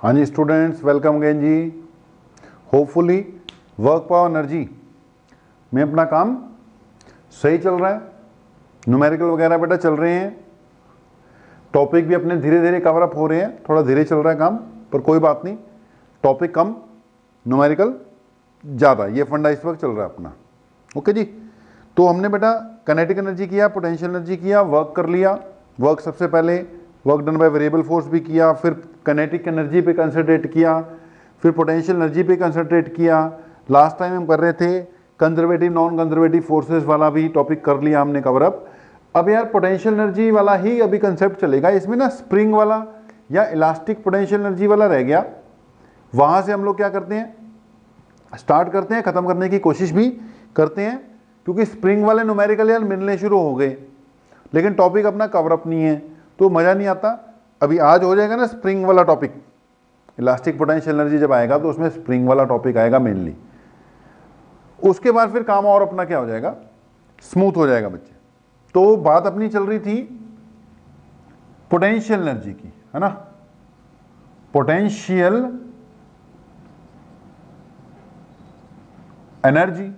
हाँ जी students, welcome again जी। Hopefully work power energy में अपना काम सही चल रहा है। न्यूमेरिकल वगैरह बेटा चल रहे हैं, टॉपिक भी अपने धीरे धीरे कवर अप हो रहे हैं। थोड़ा धीरे चल रहा है काम, पर कोई बात नहीं, टॉपिक कम न्यूमेरिकल ज़्यादा, ये फंडा इस वक्त चल रहा है अपना। ओके जी, तो हमने बेटा काइनेटिक एनर्जी किया, पोटेंशियल एनर्जी किया, वर्क कर लिया। वर्क सबसे पहले work done by variable force भी किया, फिर काइनेटिक एनर्जी पे कंसंट्रेट किया, फिर पोटेंशियल एनर्जी पे कंसंट्रेट किया। लास्ट टाइम हम कर रहे थे कंजर्वेटिव नॉन कंजर्वेटिव फोर्सेस वाला भी टॉपिक कर लिया हमने कवर अप। अब यार पोटेंशियल एनर्जी वाला ही अभी कंसेप्ट चलेगा। इसमें ना स्प्रिंग वाला या इलास्टिक पोटेंशियल एनर्जी वाला रह गया, वहाँ से हम लोग क्या करते हैं, स्टार्ट करते हैं, ख़त्म करने की कोशिश भी करते हैं, क्योंकि स्प्रिंग वाले न्यूमेरिकल यार मिलने शुरू हो गए, लेकिन टॉपिक अपना कवर अप नहीं है तो मज़ा नहीं आता। अभी आज हो जाएगा ना स्प्रिंग वाला टॉपिक, इलास्टिक पोटेंशियल एनर्जी जब आएगा तो उसमें स्प्रिंग वाला टॉपिक आएगा मेनली। उसके बाद फिर काम और अपना क्या हो जाएगा, स्मूथ हो जाएगा बच्चे। तो बात अपनी चल रही थी पोटेंशियल एनर्जी की, है ना, पोटेंशियल एनर्जी।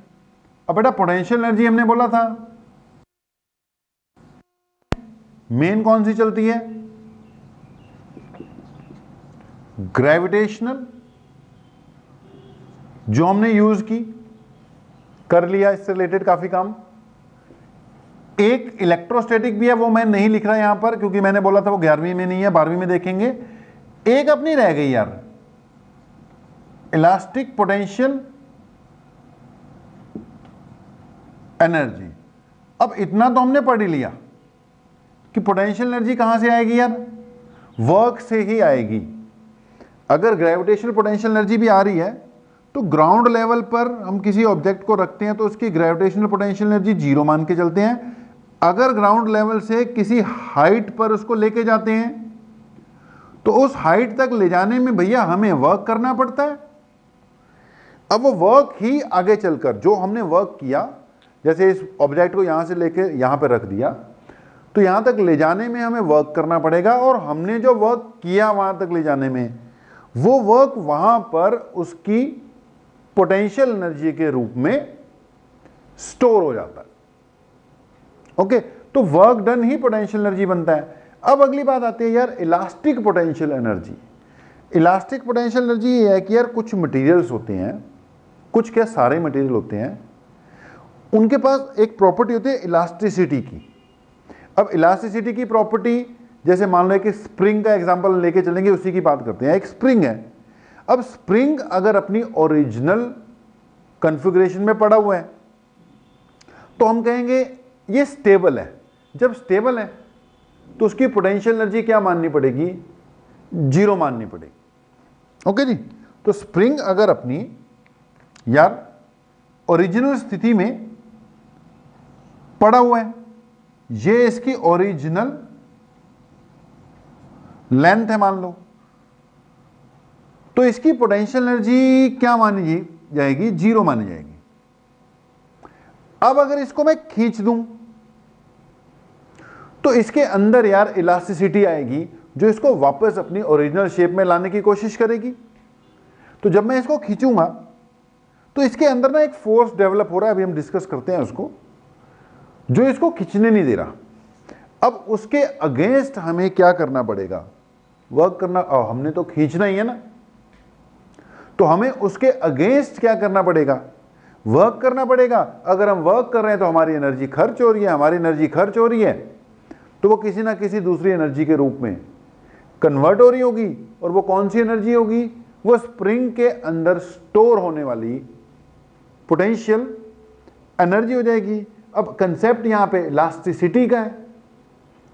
अब बेटा पोटेंशियल एनर्जी हमने बोला था मेन कौन सी चलती है, ग्रेविटेशनल, जो हमने यूज की, कर लिया, इससे रिलेटेड काफी काम। एक इलेक्ट्रोस्टैटिक भी है, वो मैं नहीं लिख रहा यहां पर क्योंकि मैंने बोला था वो 11वीं में नहीं है, 12वीं में देखेंगे। एक अपनी रह गई यार, इलास्टिक पोटेंशियल एनर्जी। अब इतना तो हमने पढ़ ही लिया कि पोटेंशियल एनर्जी कहां से आएगी यार, वर्क से ही आएगी। अगर ग्रेविटेशनल पोटेंशियल एनर्जी भी आ रही है तो ग्राउंड लेवल पर हम किसी ऑब्जेक्ट को रखते हैं तो उसकी ग्रेविटेशनल पोटेंशियल एनर्जी 0 मान के चलते हैं। अगर ग्राउंड लेवल से किसी हाइट पर उसको लेके जाते हैं तो उस हाइट तक ले जाने में भैया हमें वर्क करना पड़ता है। अब वो वर्क ही आगे चलकर जो हमने वर्क किया, जैसे इस ऑब्जेक्ट को यहां से लेके यहां पर रख दिया तो यहां तक ले जाने में हमें वर्क करना पड़ेगा, और हमने जो वर्क किया वहां तक ले जाने में, वो वर्क वहां पर उसकी पोटेंशियल एनर्जी के रूप में स्टोर हो जाता है। ओके, तो वर्क डन ही पोटेंशियल एनर्जी बनता है। अब अगली बात आती है यार elastic potential energy. Elastic potential energy ये है कि यार कुछ मटेरियल्स होते हैं, कुछ क्या सारे मटेरियल होते हैं, उनके पास एक प्रॉपर्टी होती है इलास्टिसिटी की। अब इलास्टिसिटी की प्रॉपर्टी, जैसे मान लो कि स्प्रिंग का एग्जांपल लेके चलेंगे, उसी की बात करते हैं। एक स्प्रिंग है, अब स्प्रिंग अगर अपनी ओरिजिनल कॉन्फ़िगरेशन में पड़ा हुआ है तो हम कहेंगे ये स्टेबल है। जब स्टेबल है तो उसकी पोटेंशियल एनर्जी क्या माननी पड़ेगी, 0 माननी पड़ेगी। ओके जी, तो स्प्रिंग अगर अपनी यार ओरिजिनल स्थिति में पड़ा हुआ है, ये इसकी ओरिजिनल लेंथ है मान लो, तो इसकी पोटेंशियल एनर्जी क्या मानी जाएगी, 0 मानी जाएगी। अब अगर इसको मैं खींच दूं तो इसके अंदर यार इलास्टिसिटी आएगी जो इसको वापस अपनी ओरिजिनल शेप में लाने की कोशिश करेगी। तो जब मैं इसको खींचूंगा तो इसके अंदर ना एक फोर्स डेवलप हो रहा है, अभी हम डिस्कस करते हैं उसको, जो इसको खींचने नहीं दे रहा। अब उसके अगेंस्ट हमें क्या करना पड़ेगा, वर्क करना। हमने तो खींचना ही है ना, तो हमें उसके अगेंस्ट क्या करना पड़ेगा, वर्क करना पड़ेगा। अगर हम वर्क कर रहे हैं तो हमारी एनर्जी खर्च हो रही है, हमारी एनर्जी खर्च हो रही है तो वो किसी ना किसी दूसरी एनर्जी के रूप में कन्वर्ट हो रही होगी, और वो कौन सी एनर्जी होगी, वो स्प्रिंग के अंदर स्टोर होने वाली पोटेंशियल एनर्जी हो जाएगी। अब कंसेप्ट यहां पे इलास्टिसिटी का है,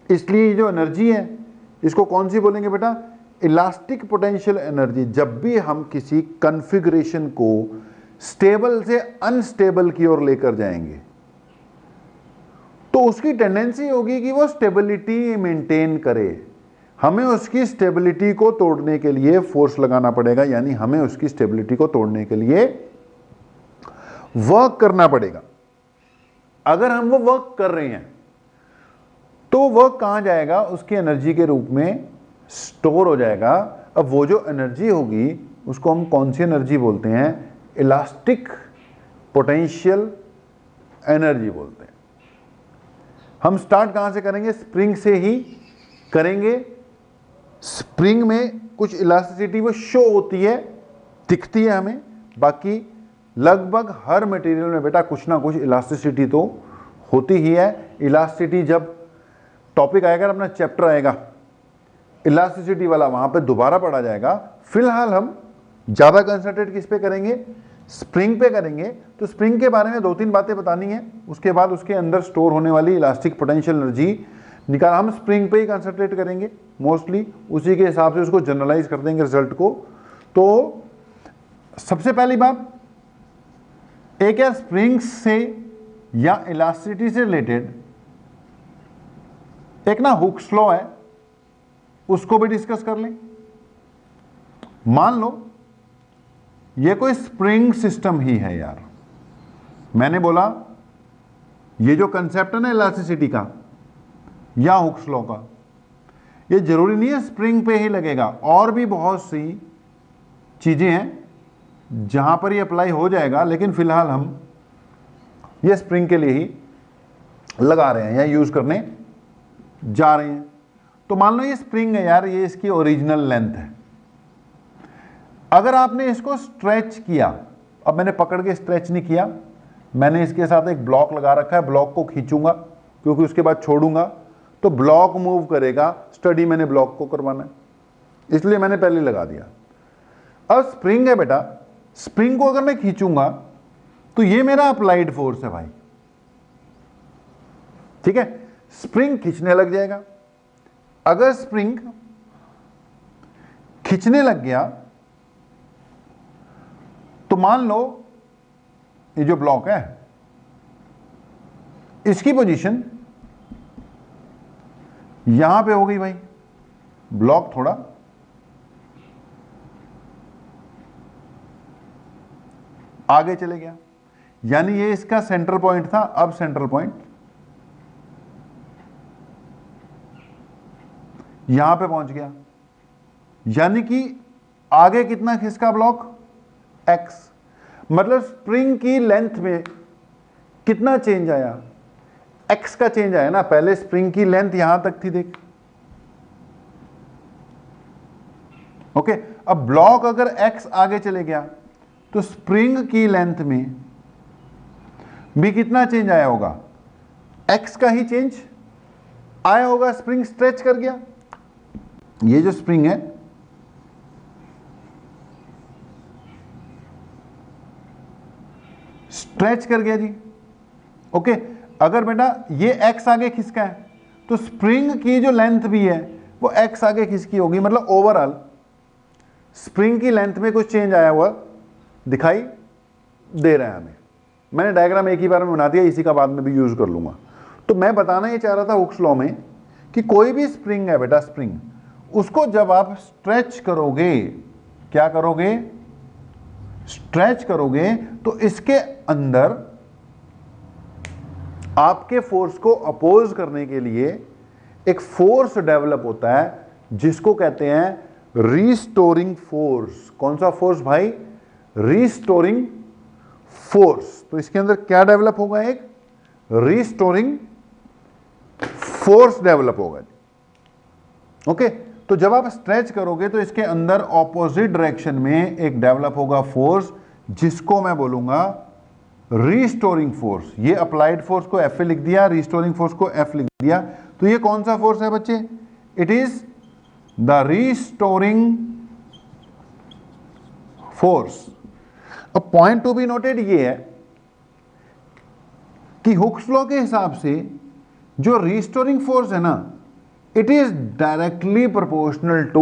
इसलिए जो एनर्जी है इसको कौन सी बोलेंगे बेटा, इलास्टिक पोटेंशियल एनर्जी। जब भी हम किसी कॉन्फ़िगरेशन को स्टेबल से अनस्टेबल की ओर लेकर जाएंगे तो उसकी टेंडेंसी होगी कि वो स्टेबिलिटी मेंटेन करे। हमें उसकी स्टेबिलिटी को तोड़ने के लिए फोर्स लगाना पड़ेगा, यानी हमें उसकी स्टेबिलिटी को तोड़ने के लिए वर्क करना पड़ेगा। अगर हम वो वर्क कर रहे हैं तो वर्क कहां जाएगा, उसकी एनर्जी के रूप में स्टोर हो जाएगा। अब वो जो एनर्जी होगी उसको हम कौन सी एनर्जी बोलते हैं? इलास्टिक पोटेंशियल एनर्जी बोलते हैं। हम स्टार्ट कहां से करेंगे? स्प्रिंग से ही करेंगे। स्प्रिंग में कुछ इलास्टिसिटी वो शो होती है, दिखती है हमें, बाकी लगभग हर मटेरियल में बेटा कुछ ना कुछ इलास्टिसिटी तो होती ही है। इलास्टिसिटी जब टॉपिक आएगा, अपना चैप्टर आएगा इलास्टिसिटी वाला, वहां पे दोबारा पढ़ा जाएगा। फिलहाल हम ज्यादा कंसंट्रेट किस पे करेंगे? स्प्रिंग पे करेंगे। तो स्प्रिंग के बारे में 2-3 बातें बतानी है, उसके बाद उसके अंदर स्टोर होने वाली इलास्टिक पोटेंशियल एनर्जी निकाल। हम स्प्रिंग पे ही कंसंट्रेट करेंगे मोस्टली, उसी के हिसाब से उसको जनरलाइज कर देंगे रिजल्ट को। तो सबसे पहली बात एक है स्प्रिंग से या इलास्टिसिटी से रिलेटेड एक ना हुक्स लॉ है, उसको भी डिस्कस कर लें। मान लो ये कोई स्प्रिंग सिस्टम ही है यार, मैंने बोला ये जो कंसेप्ट है ना इलास्टिसिटी का या हुक्स लॉ का, ये जरूरी नहीं है स्प्रिंग पे ही लगेगा, और भी बहुत सी चीजें हैं जहां पर ये अप्लाई हो जाएगा, लेकिन फिलहाल हम ये स्प्रिंग के लिए ही लगा रहे हैं या यूज करने जा रहे हैं। तो मान लो ये स्प्रिंग है यार, ये इसकी ओरिजिनल लेंथ है। अगर आपने इसको स्ट्रेच किया, अब मैंने पकड़ के स्ट्रेच नहीं किया, मैंने इसके साथ एक ब्लॉक लगा रखा है, ब्लॉक को खींचूंगा क्योंकि उसके बाद छोड़ूंगा तो ब्लॉक मूव करेगा। स्टडी मैंने ब्लॉक को करवाना है, इसलिए मैंने पहले लगा दिया। अब स्प्रिंग है बेटा, स्प्रिंग को अगर मैं खींचूंगा तो ये मेरा अप्लाइड फोर्स है भाई, ठीक है। स्प्रिंग खींचने लग जाएगा। अगर स्प्रिंग खींचने लग गया तो मान लो ये जो ब्लॉक है इसकी पोजीशन यहां पे हो गई भाई, ब्लॉक थोड़ा आगे चले गया, यानी ये इसका सेंट्रल पॉइंट था, अब सेंट्रल पॉइंट यहां पे पहुंच गया, यानी कि आगे कितना खिसका ब्लॉक? x। मतलब स्प्रिंग की लेंथ में कितना चेंज आया? x का चेंज आया ना। पहले स्प्रिंग की लेंथ यहां तक थी, देख, ओके। अब ब्लॉक अगर x आगे चले गया तो स्प्रिंग की लेंथ में भी कितना चेंज आया होगा? x का ही चेंज आया होगा। स्प्रिंग स्ट्रेच कर गया, ये जो स्प्रिंग है स्ट्रेच कर गया जी, ओके। अगर बेटा ये x आगे खिसका है तो स्प्रिंग की जो लेंथ भी है वो x आगे खिसकी होगी, मतलब ओवरऑल स्प्रिंग की लेंथ में कुछ चेंज आया हुआ दिखाई दे रहा है हमें। मैंने डायग्राम एक ही बार में बना दिया, इसी का बाद में भी यूज कर लूंगा। तो मैं बताना ये चाह रहा था हुक्स लॉ में कि कोई भी स्प्रिंग है बेटा, स्प्रिंग, उसको जब आप स्ट्रेच करोगे, क्या करोगे? स्ट्रेच करोगे तो इसके अंदर आपके फोर्स को अपोज करने के लिए एक फोर्स डेवलप होता है जिसको कहते हैं रीस्टोरिंग फोर्स। कौन सा फोर्स भाई? Restoring force. तो इसके अंदर क्या डेवलप होगा? एक रीस्टोरिंग फोर्स डेवलप होगा, ओके। तो जब आप स्ट्रेच करोगे तो इसके अंदर ऑपोजिट डायरेक्शन में एक डेवलप होगा फोर्स, जिसको मैं बोलूंगा रीस्टोरिंग फोर्स। ये अप्लाइड फोर्स को F लिख दिया, रीस्टोरिंग फोर्स को F लिख दिया। तो ये कौन सा फोर्स है बच्चे? It is the restoring force. अब पॉइंट टू बी नोटेड ये है कि हुक्स लॉ के हिसाब से जो रीस्टोरिंग फोर्स है ना, it is directly proportional to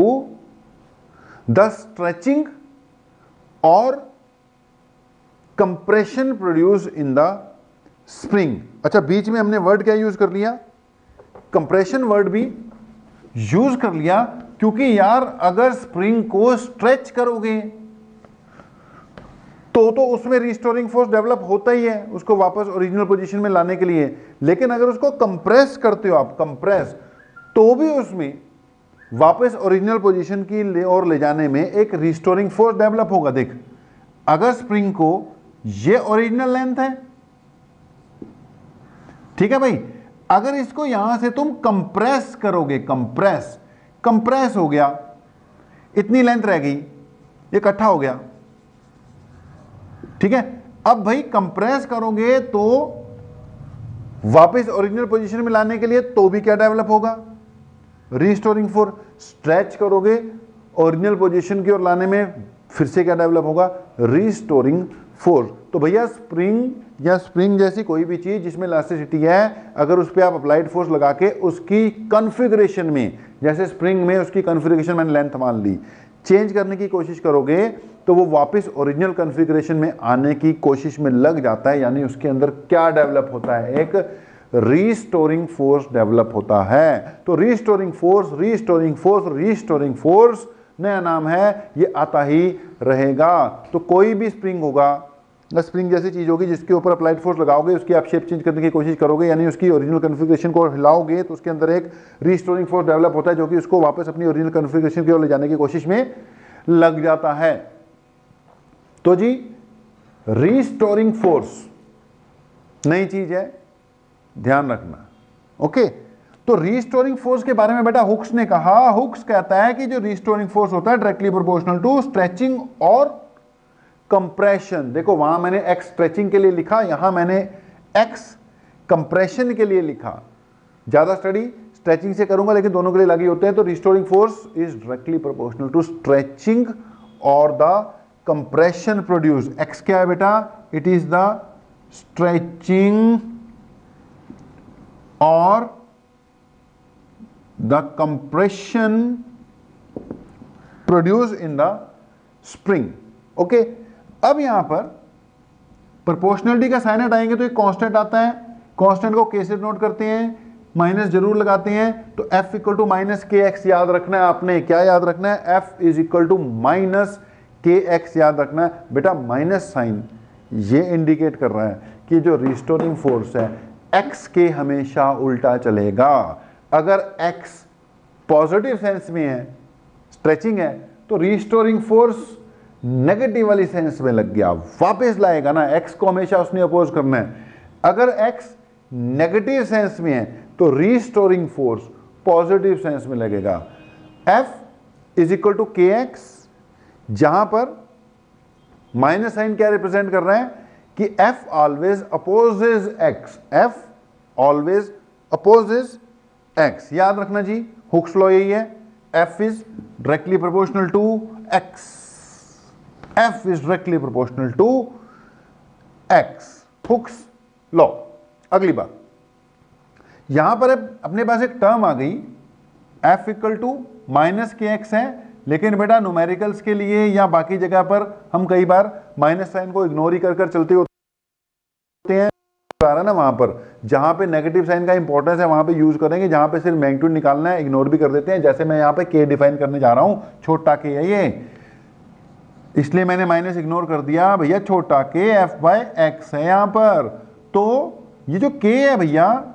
the stretching or compression produced in the spring। अच्छा, बीच में हमने वर्ड क्या यूज कर लिया? कंप्रेशन वर्ड भी यूज कर लिया, क्योंकि यार अगर स्प्रिंग को स्ट्रेच करोगे तो उसमें रिस्टोरिंग फोर्स डेवलप होता ही है उसको वापस ओरिजिनल पोजीशन में लाने के लिए। लेकिन अगर उसको कंप्रेस करते हो आप, कंप्रेस, तो भी उसमें वापस ओरिजिनल पोजीशन की ओर ले जाने में एक रिस्टोरिंग फोर्स डेवलप होगा। देख, अगर स्प्रिंग को ये ओरिजिनल लेंथ है, ठीक है भाई, अगर इसको यहां से तुम कंप्रेस करोगे, कंप्रेस हो गया, इतनी लेंथ रह गई, ये इकट्ठा हो गया, ठीक है। अब भाई कंप्रेस करोगे तो वापस ओरिजिनल पोजीशन में लाने के लिए तो भी क्या डेवलप होगा, रिस्टोरिंग फोर्स। स्ट्रेच करोगे ओरिजिनल पोजीशन की ओर लाने में फिर से क्या डेवलप होगा, रिस्टोरिंग फोर्स। तो भैया स्प्रिंग या स्प्रिंग जैसी कोई भी चीज जिसमें इलास्टिसिटी है, अगर उस पर आप अप्लाइड फोर्स लगा के उसकी कॉन्फ़िगरेशन में, जैसे स्प्रिंग में उसकी कॉन्फ़िगरेशन मैंने लेंथ मान ली, चेंज करने की कोशिश करोगे तो वो वापस ओरिजिनल कॉन्फ़िगरेशन में आने की कोशिश में लग जाता है। यानी उसके अंदर क्या डेवलप होता है, एक रिस्टोरिंग फोर्स डेवलप होता है। तो रिस्टोरिंग फोर्स नया नाम है, ये आता ही रहेगा। तो कोई भी स्प्रिंग होगा, स्प्रिंग जैसी चीज होगी जिसके ऊपर अप्लाइड फोर्स लगाओगे, उसकी आप शेप चेंज करने की कोशिश करोगे, यानी उसकी ओरिजिनल कॉन्फ़िगरेशन को हिलाओगे, तो उसके अंदर एक रिस्टोरिंग फोर्स डेवलप होता है जो कि उसको वापस अपनी ओरिजिनल कॉन्फ़िगरेशन की ओर ले जाने की कोशिश में लग जाता है। तो जी रिस्टोरिंग फोर्स नई चीज है, ध्यान रखना। ओके, तो रिस्टोरिंग फोर्स के बारे में बेटा हुक्स ने कहा, हुक्स कहता है कि जो रिस्टोरिंग फोर्स होता है डायरेक्टली प्रोपोर्शनल टू स्ट्रेचिंग और कंप्रेशन। देखो वहां मैंने एक्स स्ट्रेचिंग के लिए लिखा, यहां मैंने एक्स कंप्रेशन के लिए लिखा। ज्यादा स्टडी स्ट्रेचिंग से करूंगा लेकिन दोनों के लिए लागू होते हैं। तो restoring force is directly proportional to stretching or the compression produce. X क्या है बेटा, it is the stretching or the compression produce in the spring. Okay, अब यहां पर प्रोपोर्शनलिटी का साइन हटाएंगे तो एक कांस्टेंट आता है, कांस्टेंट को कैसे नोट करते हैं, माइनस जरूर लगाते हैं। तो F equal to minus K X याद रखना है आपने। क्या याद रखना है, F is equal to minus K X याद रखना है बेटा। माइनस साइन ये इंडिकेट कर रहा है कि जो रिस्टोरिंग फोर्स है एक्स के हमेशा उल्टा चलेगा। अगर एक्स पॉजिटिव सेंस में है, स्ट्रेचिंग है, तो रिस्टोरिंग फोर्स नेगेटिव वाली सेंस में लग गया, वापस लाएगा ना, एक्स को हमेशा उसने अपोज करना है। अगर एक्स नेगेटिव सेंस में है तो रिस्टोरिंग फोर्स पॉजिटिव सेंस में लगेगा। F इज इक्वल टू के एक्स, जहां पर माइनस साइन क्या रिप्रेजेंट कर रहा है कि F always opposes X, F always opposes X. याद रखना जी, हुक्स लॉ यही है, F is directly proportional to X, F is directly proportional to X, Hooke's law. अगली बात, यहां पर अपने पास एक टर्म आ गई, F equal to minus K x है, लेकिन बेटा न्यूमेरिकल्स के लिए या बाकी जगह पर हम कई बार माइनस साइन को इग्नोर ही कर चलते होते हैं। ना वहां पर जहां पे नेगेटिव साइन का इंपॉर्टेंस है वहां पे यूज करेंगे, जहां पे सिर्फ मैग्नीट्यूड निकालना है इग्नोर भी कर देते हैं। जैसे मैं यहां पे के डिफाइन करने जा रहा हूं, छोटा के है ये, इसलिए मैंने माइनस इग्नोर कर दिया। भैया छोटा के एफ बाय एक्स है यहां पर। तो ये जो के है भैया,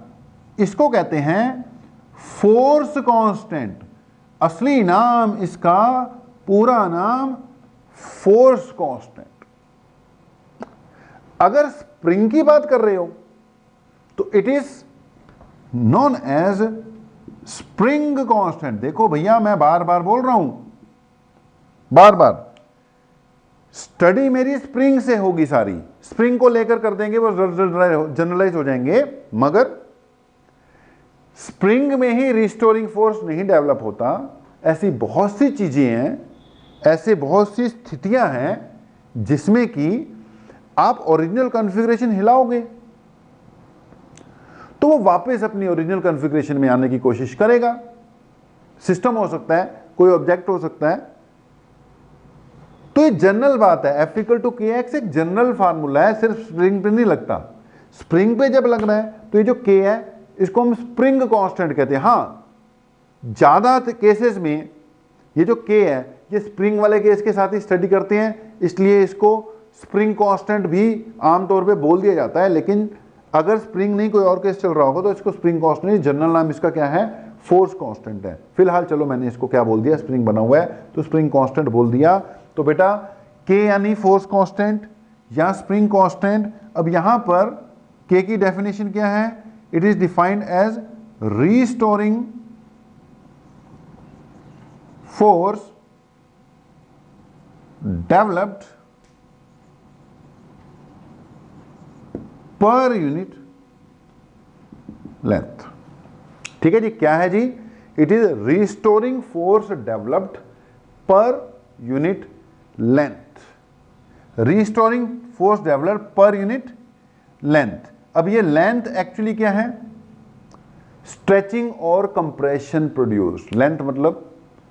इसको कहते हैं फोर्स कांस्टेंट। असली नाम इसका, पूरा नाम फोर्स कांस्टेंट। अगर स्प्रिंग की बात कर रहे हो तो it is known as spring constant. देखो भैया मैं बार बार बोल रहा हूं, बार बार स्टडी मेरी स्प्रिंग से होगी सारी, स्प्रिंग को लेकर कर देंगे वो जनरलाइज हो जाएंगे, मगर स्प्रिंग में ही रिस्टोरिंग फोर्स नहीं डेवलप होता। ऐसी बहुत सी चीजें हैं, ऐसे बहुत सी स्थितियां हैं जिसमें कि आप ओरिजिनल कॉन्फ़िगरेशन हिलाओगे तो वो वापस अपनी ओरिजिनल कॉन्फ़िगरेशन में आने की कोशिश करेगा। सिस्टम हो सकता है, कोई ऑब्जेक्ट हो सकता है। तो ये जनरल बात है, F इक्वल टू के एक्स एक जनरल फार्मूला है, सिर्फ स्प्रिंग पे नहीं लगता। स्प्रिंग पे जब लग रहा है तो ये जो के है इसको हम स्प्रिंग कांस्टेंट कहते हैं। हाँ, ज्यादा केसेस में ये जो के है ये स्प्रिंग वाले केस के साथ ही स्टडी करते हैं, इसलिए इसको स्प्रिंग कांस्टेंट भी आमतौर पे बोल दिया जाता है। लेकिन अगर स्प्रिंग नहीं कोई और केस चल रहा होगा तो इसको स्प्रिंग कांस्टेंट, जनरल नाम इसका क्या है, फोर्स कांस्टेंट है। फिलहाल चलो मैंने इसको क्या बोल दिया, स्प्रिंग बना हुआ है तो स्प्रिंग कांस्टेंट बोल दिया। तो बेटा के यानी फोर्स कांस्टेंट या स्प्रिंग कांस्टेंट। अब यहां पर के की डेफिनेशन क्या है, it is defined as restoring force developed per unit length. ठीक है जी, क्या है जी, it is restoring force developed per unit length. Restoring force developed per unit length. अब ये लेंथ एक्चुअली क्या है, स्ट्रेचिंग और कंप्रेशन प्रोड्यूस। लेंथ मतलब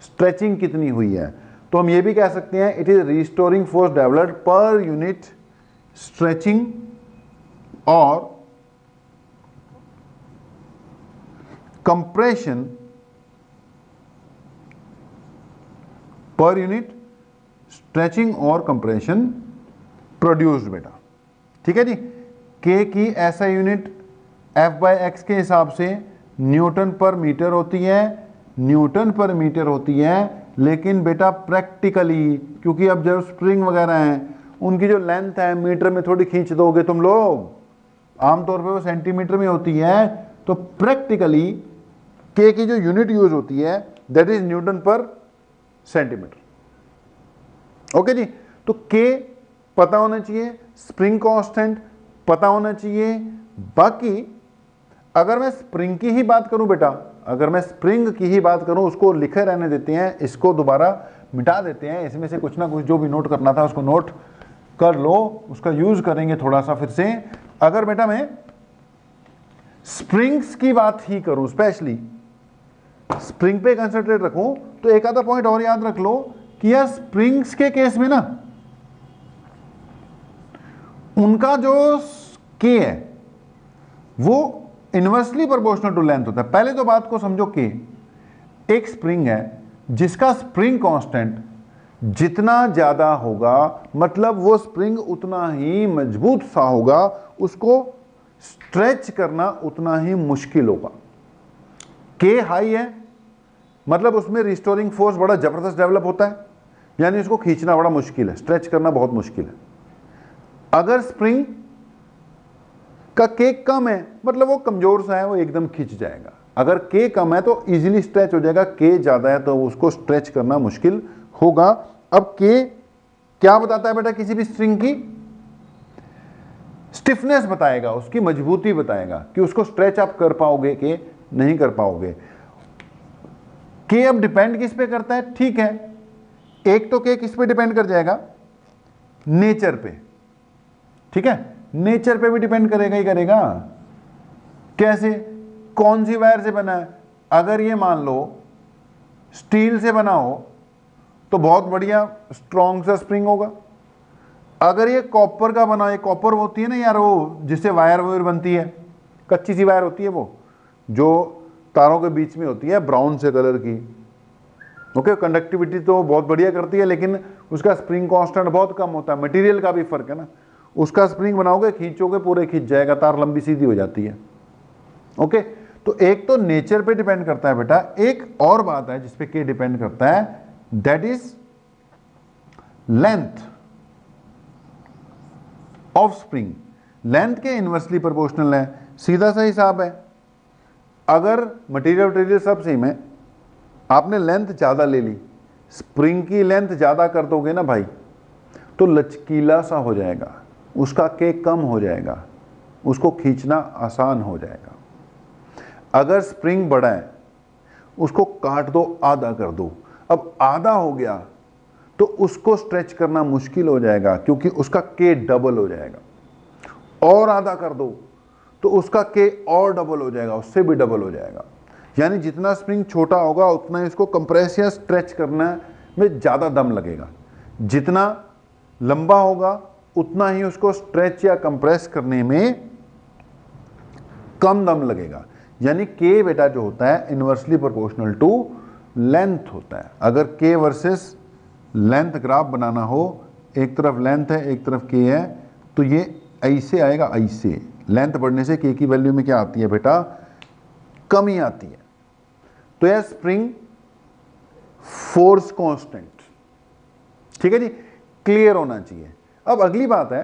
स्ट्रेचिंग कितनी हुई है, तो हम ये भी कह सकते हैं it is restoring force developed per unit stretching और कंप्रेशन पर यूनिट स्ट्रेचिंग और कंप्रेशन प्रोड्यूस्ड बेटा। ठीक है जी, के की ऐसा यूनिट F/x के हिसाब से न्यूटन पर मीटर होती है, न्यूटन पर मीटर होती है। लेकिन बेटा प्रैक्टिकली, क्योंकि अब जो स्प्रिंग वगैरह हैं उनकी जो लेंथ है मीटर में थोड़ी खींच दोगे तुम लोग, आमतौर पे वो सेंटीमीटर में होती है। तो प्रैक्टिकली के की जो यूनिट यूज होती है दैट इज न्यूटन पर सेंटीमीटर। ओके जी, तो के पता होना चाहिए, स्प्रिंग कांस्टेंट पता होना चाहिए। बाकी अगर मैं स्प्रिंग की ही बात करूं बेटा, अगर मैं स्प्रिंग की ही बात करूं, उसको लिखे रहने देते हैं, इसको दोबारा मिटा देते हैं, इसमें से कुछ ना कुछ जो भी नोट करना था उसको नोट कर लो, उसका यूज करेंगे थोड़ा सा फिर से। अगर बेटा मैं स्प्रिंग्स की बात ही करूं, स्पेशली स्प्रिंग पे कंसंट्रेट रखूं, तो एक आधा पॉइंट और याद रख लो कि यार स्प्रिंग्स के केस में ना उनका जो के है वो इनवर्सली प्रोपोर्शनल टू लेंथ होता है। पहले तो बात को समझो कि एक स्प्रिंग है जिसका स्प्रिंग कांस्टेंट जितना ज्यादा होगा, मतलब वो स्प्रिंग उतना ही मजबूत सा होगा, उसको स्ट्रेच करना उतना ही मुश्किल होगा। के हाई है मतलब उसमें रिस्टोरिंग फोर्स बड़ा जबरदस्त डेवलप होता है, यानी उसको खींचना बड़ा मुश्किल है, स्ट्रेच करना बहुत मुश्किल है। अगर स्प्रिंग का के कम है मतलब वो कमजोर सा है, वो एकदम खींच जाएगा। अगर के कम है तो इजीली स्ट्रेच हो जाएगा, के ज्यादा है तो उसको स्ट्रेच करना मुश्किल होगा। अब के क्या बताता है बेटा, किसी भी स्ट्रिंग की स्टिफनेस बताएगा, उसकी मजबूती बताएगा कि उसको स्ट्रेच आप कर पाओगे कि नहीं कर पाओगे। के अब डिपेंड किस पे करता है, ठीक है, एक तो के किस पे डिपेंड कर जाएगा, नेचर पे। ठीक है, नेचर पे भी डिपेंड करेगा ही करेगा। कैसे, कौन सी वायर से बना है। अगर ये मान लो स्टील से बना हो तो बहुत बढ़िया स्ट्रॉन्ग सा स्प्रिंग होगा। अगर ये कॉपर का बना, ये कॉपर होती है ना यार, वो जिससे वायर वायर बनती है, कच्ची सी वायर होती है वो जो तारों के बीच में होती है, ब्राउन से कलर की। ओके, कंडक्टिविटी तो बहुत बढ़िया करती है लेकिन उसका स्प्रिंग कांस्टेंट बहुत कम होता है, मटेरियल का भी फर्क है ना। उसका स्प्रिंग बनाओगे, खींचोगे पूरे खींच जाएगा, तार लंबी सीधी हो जाती है। ओके, तो एक तो नेचर पे डिपेंड करता है बेटा, एक और बात है जिसपे के डिपेंड करता है, that is length of spring. Length के इनवर्सली प्रोपोर्शनल है, सीधा सा हिसाब है। अगर मटेरियल सब सेम है, आपने लेंथ ज्यादा ले ली, स्प्रिंग की लेंथ ज्यादा कर दोगे ना भाई तो लचकीला सा हो जाएगा, उसका के कम हो जाएगा, उसको खींचना आसान हो जाएगा। अगर स्प्रिंग बड़ा है उसको काट दो, आधा कर दो, अब आधा हो गया तो उसको स्ट्रेच करना मुश्किल हो जाएगा क्योंकि उसका के डबल हो जाएगा। और आधा कर दो तो उसका के और डबल हो जाएगा, उससे भी डबल हो जाएगा। यानी जितना स्प्रिंग छोटा होगा उतना ही इसको कंप्रेस या स्ट्रेच करने में ज़्यादा दम लगेगा, जितना लंबा होगा उतना ही उसको स्ट्रेच या कंप्रेस करने में कम दम लगेगा। यानी के बेटा जो होता है इनवर्सली प्रोपोर्शनल टू लेंथ होता है। अगर के वर्सेस लेंथ ग्राफ बनाना हो, एक तरफ लेंथ है एक तरफ के है, तो ये ऐसे आएगा, ऐसे। लेंथ बढ़ने से के की वैल्यू में क्या आती है बेटा, कमी आती है। तो यह स्प्रिंग फोर्स कांस्टेंट, ठीक है जी, क्लियर होना चाहिए। अब अगली बात है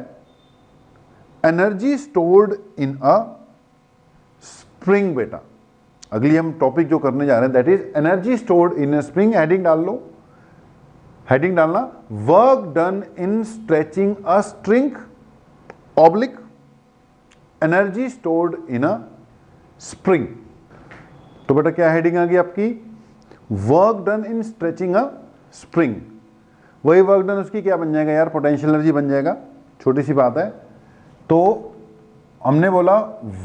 energy stored in a spring. बेटा अगली हम टॉपिक जो करने जा रहे हैं that is energy stored in a spring. Heading डाल लो, हेडिंग डालना work done in stretching a string oblique energy stored in a spring. तो बेटा क्या हेडिंग आ गई आपकी, work done in stretching a spring. वही वर्क डन उसकी क्या बन जाएगा यार, पोटेंशियल एनर्जी बन जाएगा, छोटी सी बात है। तो हमने बोला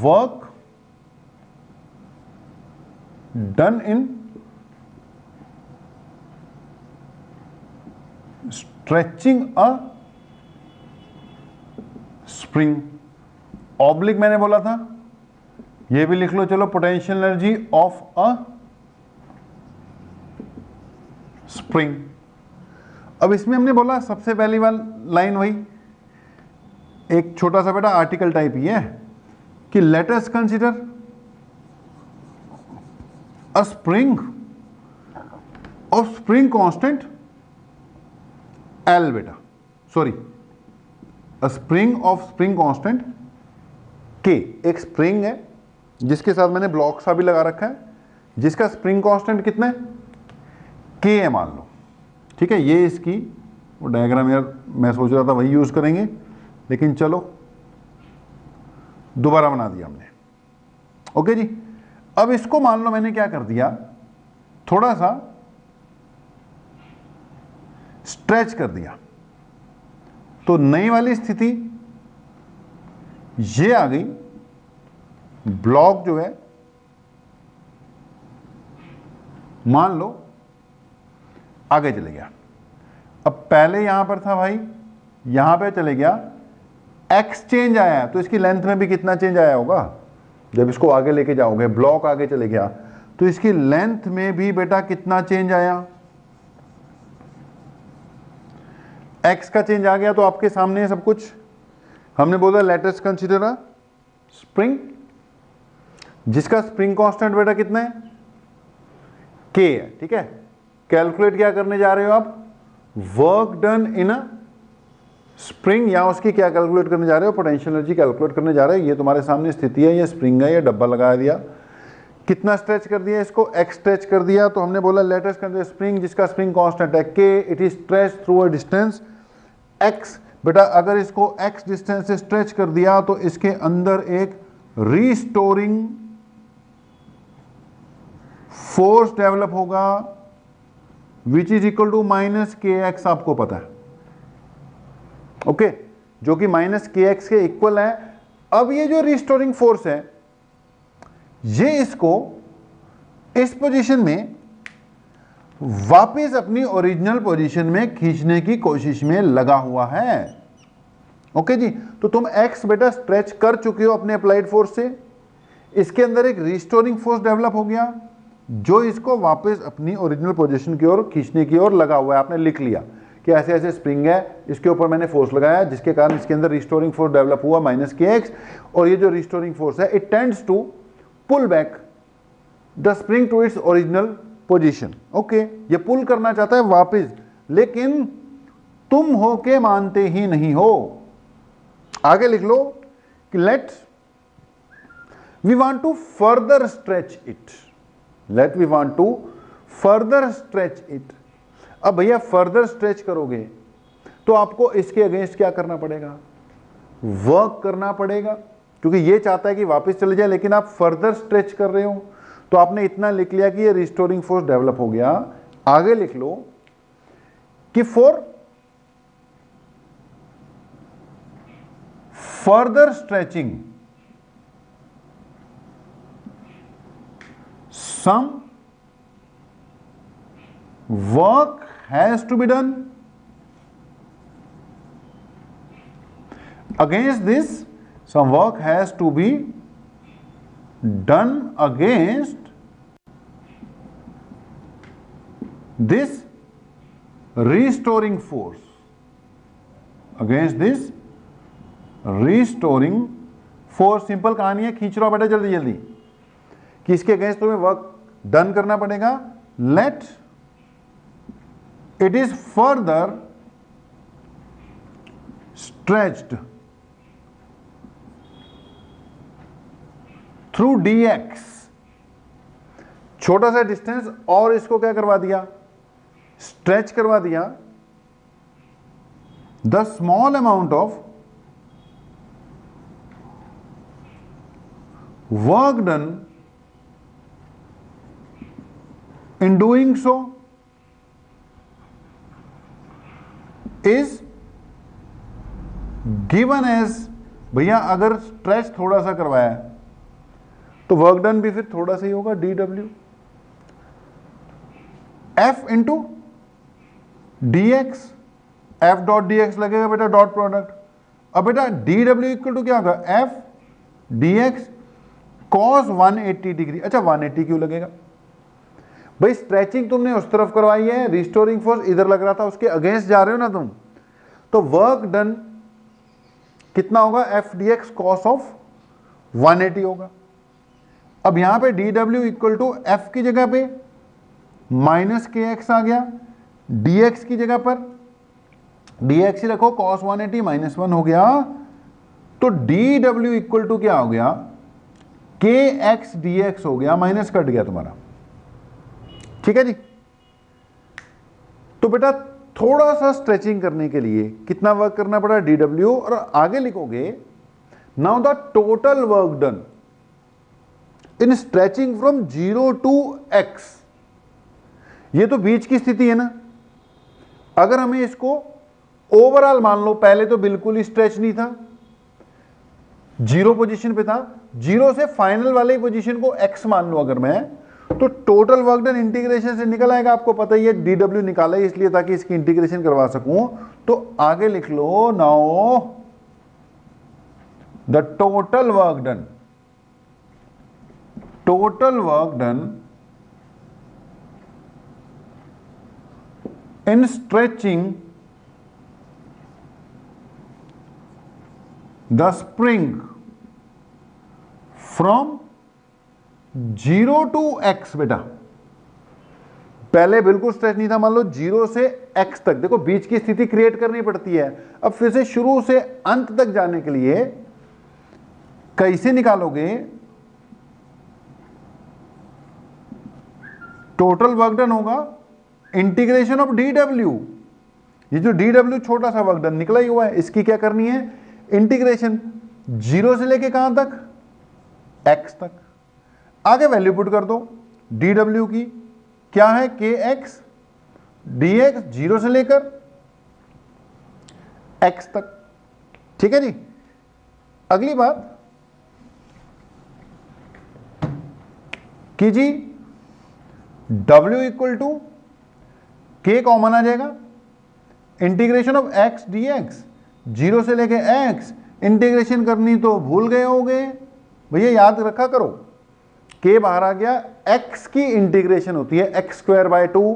work done in stretching a spring oblique मैंने बोला था, ये भी लिख लो चलो, potential energy of a spring. अब इसमें हमने बोला सबसे पहली वाली लाइन वही एक छोटा सा बेटा आर्टिकल टाइप ही है कि let us consider a spring of spring constant L. बेटा sorry, a spring of spring constant k. एक स्प्रिंग है जिसके साथ मैंने ब्लॉक सा भी लगा रखा है, जिसका स्प्रिंग कांस्टेंट कितना है, के है मान लो, ठीक है। ये इसकी वो डायग्राम यार मैं सोच रहा था वही यूज करेंगे, लेकिन चलो दोबारा बना दिया हमने। ओके जी, अब इसको मान लो मैंने क्या कर दिया, थोड़ा सा स्ट्रेच कर दिया, तो नई वाली स्थिति ये आ गई, ब्लॉक जो है मान लो आगे चले गया। अब पहले यहां पर था भाई, यहां पे चले गया, एक्स चेंज आया है, तो इसकी लेंथ में भी कितना चेंज आया होगा, जब इसको आगे लेके जाओगे, ब्लॉक आगे चले गया तो इसकी लेंथ में भी बेटा कितना चेंज आया, एक्स का चेंज आ गया। तो आपके सामने है सब कुछ। हमने बोला late us consider a spring जिसका स्प्रिंग कांस्टेंट बेटा कितना है, के है, ठीक है। कैलकुलेट क्या करने जा रहे हो आप, वर्क डन इन अ स्प्रिंग, या उसकी क्या कैलकुलेट करने जा रहे हो, पोटेंशियल एनर्जी कैलकुलेट करने जा रहे हो। ये तुम्हारे सामने स्थिति है, ये स्प्रिंग है, ये डब्बा लगा दिया, कितना स्ट्रेच कर दिया इसको, एक्स स्ट्रेच कर दिया। तो हमने बोला लेट अस कंसीडर स्प्रिंग जिसका स्प्रिंग कांस्टेंट है के, it is stretch through a distance x. बेटा अगर इसको एक्स डिस्टेंस से स्ट्रेच कर दिया तो इसके अंदर एक रीस्टोरिंग फोर्स डेवलप होगा which is equal to minus K X, आपको पता है, ओके, जो कि माइनस के एक्स के इक्वल है। अब ये जो रीस्टोरिंग फोर्स है ये इसको इस पोजीशन में वापस अपनी ओरिजिनल पोजीशन में खींचने की कोशिश में लगा हुआ है। ओके जी, तो तुम एक्स बेटा स्ट्रेच कर चुके हो अपने अप्लाइड फोर्स से, इसके अंदर एक रिस्टोरिंग फोर्स डेवलप हो गया जो इसको वापस अपनी ओरिजिनल पोजीशन की ओर खींचने की ओर लगा हुआ है। आपने लिख लिया कि ऐसे ऐसे स्प्रिंग है, इसके ऊपर मैंने फोर्स लगाया जिसके कारण इसके अंदर रिस्टोरिंग फोर्स डेवलप हुआ माइनस के एक्स, और ये जो रिस्टोरिंग फोर्स है it tends to pull back the spring to its original position. Okay, ये पुल करना चाहता है वापस, लेकिन तुम हो के मानते ही नहीं हो। आगे लिख लो कि let we want to further stretch it, let we want to further stretch it. अब भैया फर्दर स्ट्रेच करोगे तो आपको इसके अगेंस्ट क्या करना पड़ेगा, वर्क करना पड़ेगा, क्योंकि ये चाहता है कि वापस चले जाए, लेकिन आप फर्दर स्ट्रेच कर रहे हो। तो आपने इतना लिख लिया कि ये रिस्टोरिंग फोर्स डेवलप हो गया। आगे लिख लो कि for further stretching some work has to be done against this, some work has to be done against this restoring force, against this restoring force। Simple कहानी है, खींच रहा बेटा जल्दी जल्दी कि इसके अगेंस्ट तुम्हें वर्क डन करना पड़ेगा, let it is further stretched through dx, छोटा सा डिस्टेंस और इसको क्या करवा दिया, स्ट्रेच करवा दिया, the small amount of work done in doing so is given as, भैया अगर स्ट्रेच थोड़ा सा करवाया है तो वर्क डन भी फिर थोड़ा सा ही होगा, dw f into dx, f dot dx लगेगा बेटा डॉट प्रोडक्ट। अब बेटा dw इक्वल टू क्या होगा, f dx cos 180 डिग्री। अच्छा 180 क्यों लगेगा भाई, स्ट्रेचिंग तुमने उस तरफ करवाई है, रिस्टोरिंग फोर्स इधर लग रहा था, उसके अगेंस्ट जा रहे हो ना तुम, तो वर्क डन कितना होगा, f dx cos ऑफ 180 होगा। अब यहां पे dw इक्वल टू f की जगह पे माइनस kx आ गया, dx की जगह पर dx ही रखो, cos 180 माइनस 1 हो गया, तो dw इक्वल टू क्या हो गया, kx dx हो गया, माइनस कट गया तुम्हारा, ठीक है जी। तो बेटा थोड़ा सा स्ट्रेचिंग करने के लिए कितना वर्क करना पड़ा, dw, और आगे लिखोगे now the total work done in stretching from 0 to x, ये तो बीच की स्थिति है ना। अगर हमें इसको ओवरऑल मान लो, पहले तो बिल्कुल ही स्ट्रेच नहीं था, 0 पोजीशन पे था, 0 से फाइनल वाले पोजीशन को x मान लो अगर मैं, तो टोटल वर्क डन इंटीग्रेशन से निकल आएगा, आपको पता ही है, dw निकाला है इसलिए ताकि इसकी इंटीग्रेशन करवा सकूं। तो आगे लिख लो now the total work done, total work done in stretching the spring from 0 to x, बेटा पहले बिल्कुल स्ट्रेच नहीं था, मान लो 0 से x तक, देखो बीच की स्थिति क्रिएट करनी पड़ती है। अब फिर से शुरू से अंत तक जाने के लिए कैसे निकालोगे, टोटल वर्क डन होगा इंटीग्रेशन ऑफ dw, ये जो dw छोटा सा वर्क डन निकला ही हुआ है, इसकी क्या करनी है, इंटीग्रेशन 0 से लेके कहां तक, x तक। आगे वैल्यू पुट कर दो dw की, क्या है, kx dx 0 से लेकर x तक, ठीक है जी। अगली बात कीजिए, w equal to k common आ जाएगा, इंटीग्रेशन ऑफ x dx 0 से लेके x, इंटीग्रेशन करनी तो भूल गए होगे भैया, याद रखा करो, k बाहर आ गया, x की इंटीग्रेशन होती है x स्क्वायर बाय 2,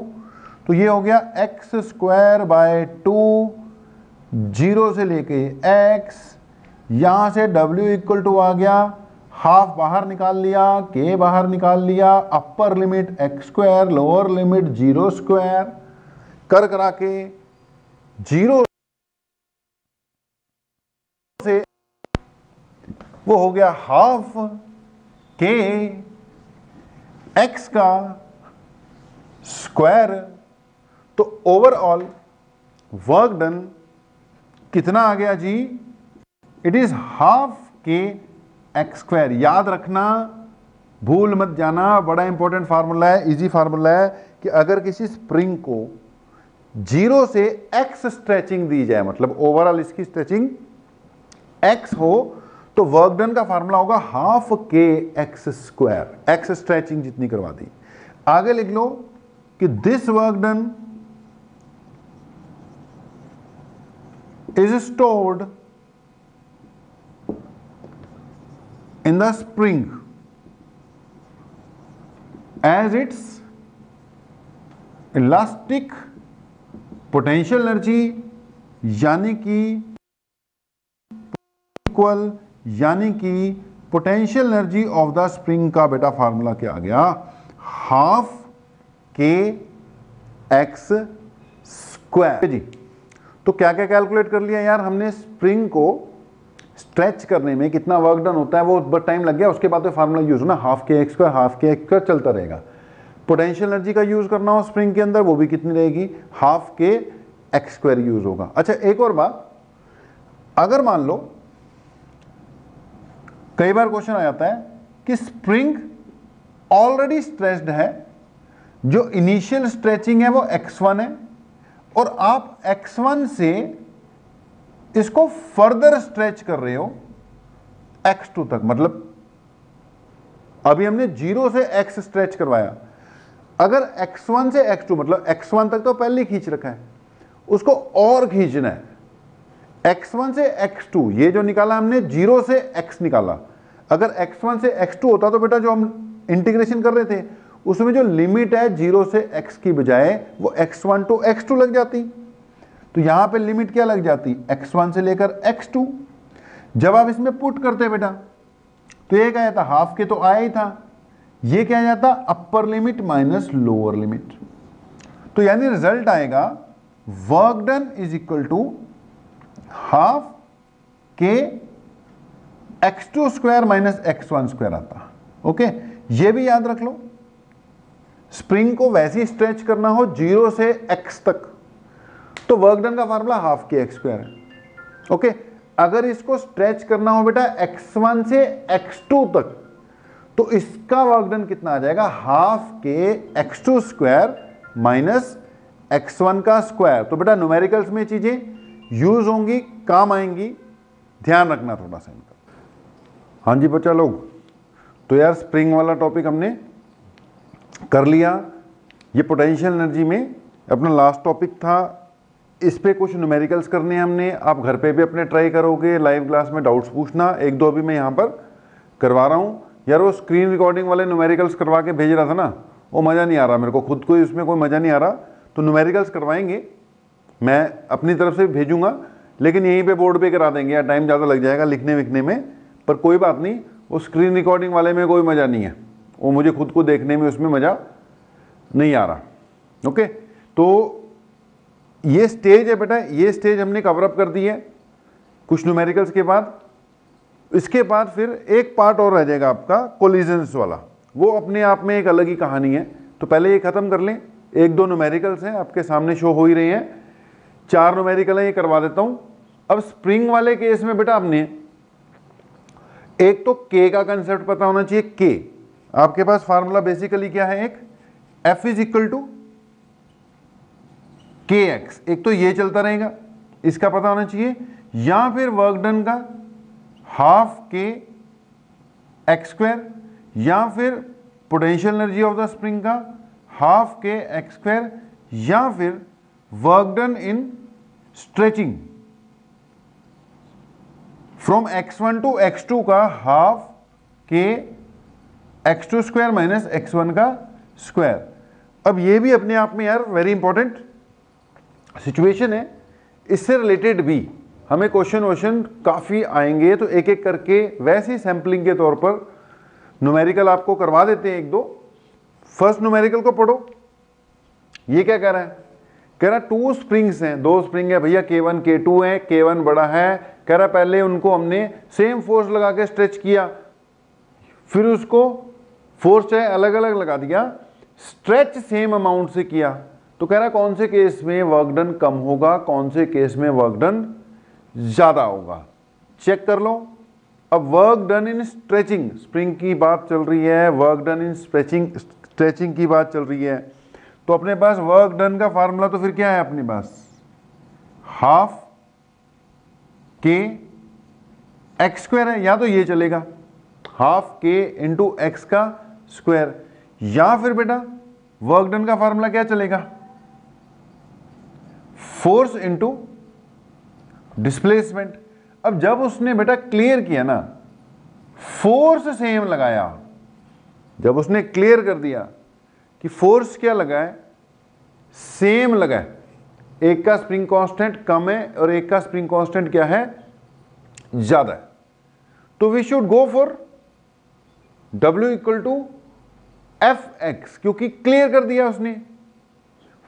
तो ये हो गया x स्क्वायर बाय 2, 0 से लेके x, यहां से w इक्वल टू आ गया, हाफ बाहर निकाल लिया, k बाहर निकाल लिया, upper limit x square, lower limit 0 square, कर करा के 0 से वो हो गया हाफ k x का स्क्वायर। तो ओवरऑल वर्क डन कितना आ गया जी, it is half k x square. याद रखना, भूल मत जाना, बड़ा इंपॉर्टेंट फार्मूला है, इजी फार्मूला है कि अगर किसी स्प्रिंग को 0 से x स्ट्रेचिंग दी जाए, मतलब ओवरऑल इसकी स्ट्रेचिंग x हो, तो वर्क डन का फार्मूला होगा half k x square, x stretching जितनी करवा दी। आगे लिख लो कि this work done is stored in the spring as its elastic potential energy, यानी कि इक्वल, यानी कि potential energy of the spring का बेटा फार्मूला क्या आ गया, हाफ के एक्स स्क्वायर जी। तो क्या क्या कैलकुलेट कर लिया यार हमने, स्प्रिंग को स्ट्रेच करने में कितना वर्क डन होता है वो बहुत टाइम लग गया, उसके बाद तो फार्मूला यूज होना half k x square, half k x square चलता रहेगा। पोटेंशियल एनर्जी का यूज करना हो स्प्रिंग के अंदर, वो भी कितनी रहेगी, half k x square use होगा। अच्छा एक और बात, अगर मान लो कई बार क्वेश्चन आ जाता है कि स्प्रिंग ऑलरेडी स्ट्रेच्ड है, जो इनिशियल स्ट्रेचिंग है वो x1 है, और आप x1 से इसको फर्दर स्ट्रेच कर रहे हो x2 तक, मतलब अभी हमने 0 से x स्ट्रेच करवाया, अगर x1 से x2 मतलब x1 तक तो पहले खींच रखा है, उसको और खींचना है, x1 से x2 ये जो निकाला हमने 0 से x निकाला, अगर x1 से x2 होता तो बेटा जो हम इंटीग्रेशन कर रहे थे उसमें जो लिमिट है 0 से x की बजाय वो x1 टू x2 लग जाती, तो यहां पे लिमिट क्या लग जाती, x1 से लेकर x2। जब आप इसमें पुट करते बेटा तो ये क्या जाता, हाफ के तो आया ही था, ये क्या जाता upper limit minus lower limit, तो यानी रिजल्ट आएगा work done is equal to half k x2 square minus x1 square आता। ओके, ये भी याद रख लो, स्प्रिंग को वैसे ही स्ट्रेच करना हो 0 से x तक तो वर्क डन का formula half k x square है। ओके, अगर इसको स्ट्रेच करना हो बेटा x1 से x2 तक तो इसका वर्क डन कितना आ जाएगा, half k x2 square minus x1 का स्क्वायर। तो बेटा न्यूमेरिकल्स में चीजें यूज होंगी, काम आएंगी, ध्यान रखना थोड़ा सा इनका। हाँ जी बच्चा लोग, तो यार स्प्रिंग वाला टॉपिक हमने कर लिया, ये पोटेंशियल एनर्जी में अपना लास्ट टॉपिक था, इस पे कुछ न्यूमेरिकल्स करने हैं हमने, आप घर पे भी अपने ट्राई करोगे, लाइव क्लास में डाउट्स पूछना, एक दो अभी मैं यहाँ पर करवा रहा हूँ यार। वो स्क्रीन रिकॉर्डिंग वाले न्यूमेरिकल्स करवा के भेज रहा था ना, वो मज़ा नहीं आ रहा मेरे को, खुद को इसमें कोई मज़ा नहीं आ रहा, तो न्यूमेरिकल्स करवाएंगे, मैं अपनी तरफ से भेजूंगा, लेकिन यहीं पे बोर्ड पे करा देंगे यार, टाइम ज़्यादा लग जाएगा लिखने विखने में, पर कोई बात नहीं, वो स्क्रीन रिकॉर्डिंग वाले में कोई मज़ा नहीं है, वो मुझे खुद को देखने में उसमें मज़ा नहीं आ रहा। ओके, तो ये स्टेज है बेटा, ये स्टेज हमने कवर अप कर दी है कुछ न्यूमेरिकल्स के बाद। इसके बाद फिर एक पार्ट और रह जाएगा आपका कोलिजन्स वाला, वो अपने आप में एक अलग ही कहानी है, तो पहले ये खत्म कर लें। एक दो न्यूमेरिकल्स हैं आपके सामने शो हो ही रहे हैं, 4 न्यूमेरिकल है, ये करवा देता हूं। अब स्प्रिंग वाले केस में बेटा आपने एक तो के का कंसेप्ट पता होना चाहिए, के आपके पास फार्मूला बेसिकली क्या है, एक F इज इक्वल टू के एक्स, एक तो ये चलता रहेगा, इसका पता होना चाहिए, या फिर वर्क डन का हाफ के एक्स स्क्वायर, या फिर potential energy of the spring का हाफ के एक्स स्क्वायर, या फिर work done in stretching from x1 to x2 का half k x2 square minus x1 का स्क्वायर। अब ये भी अपने आप में यार वेरी इंपॉर्टेंट सिचुएशन है, इससे रिलेटेड भी हमें क्वेश्चन काफ़ी आएंगे, तो एक एक करके वैसे ही सैम्पलिंग के तौर पर न्यूमेरिकल आपको करवा देते हैं एक दो। फर्स्ट न्यूमेरिकल को पढ़ो, ये क्या कह रहा है, कह रहा 2 स्प्रिंग्स हैं, 2 स्प्रिंग है भैया, K1 K2 है, K1 बड़ा है, कह रहा पहले उनको हमने सेम फोर्स लगा के स्ट्रेच किया, फिर उसको फोर्स चाहे अलग अलग लगा दिया, स्ट्रेच सेम अमाउंट से किया, तो कह रहा कौन से केस में वर्क डन कम होगा, कौन से केस में वर्क डन ज्यादा होगा, चेक कर लो। अब work done in stretching, spring की बात चल रही है, वर्क डन इन स्ट्रेचिंग की बात चल रही है, तो अपने पास वर्क डन का फार्मूला तो फिर क्या है अपने पास, हाफ के एक्स स्क्वायर है, या तो ये चलेगा हाफ के इंटू एक्स का स्क्वायर, या फिर बेटा वर्क डन का फार्मूला क्या चलेगा, फोर्स इंटू डिस्प्लेसमेंट। अब जब उसने बेटा क्लियर किया ना, फोर्स सेम लगाया, जब उसने क्लियर कर दिया कि फोर्स क्या लगा है, सेम लगा है, एक का स्प्रिंग कांस्टेंट कम है और एक का स्प्रिंग कांस्टेंट क्या है, ज्यादा है, तो we should go for W equal to Fx, क्योंकि क्लियर कर दिया उसने,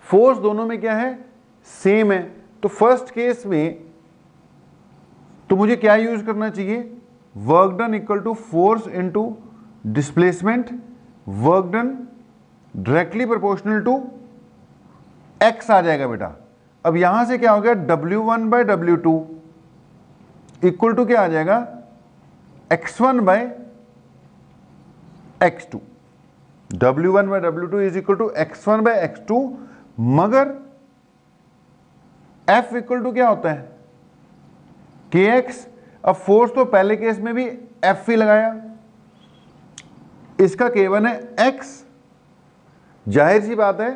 फोर्स दोनों में क्या है, सेम है। तो फर्स्ट केस में तो मुझे क्या यूज करना चाहिए, work done equal to force into displacement, work done directly proportional to x आ जाएगा बेटा। अब यहां से क्या हो गया, W1 by W2 equal to क्या आ जाएगा, x1 by x2। W1 by W2 is equal to x1 by x2, मगर F इक्वल टू क्या होता है, kx। अब फोर्स तो पहले केस में भी F ही लगाया, इसका K1 है x, जाहिर सी बात है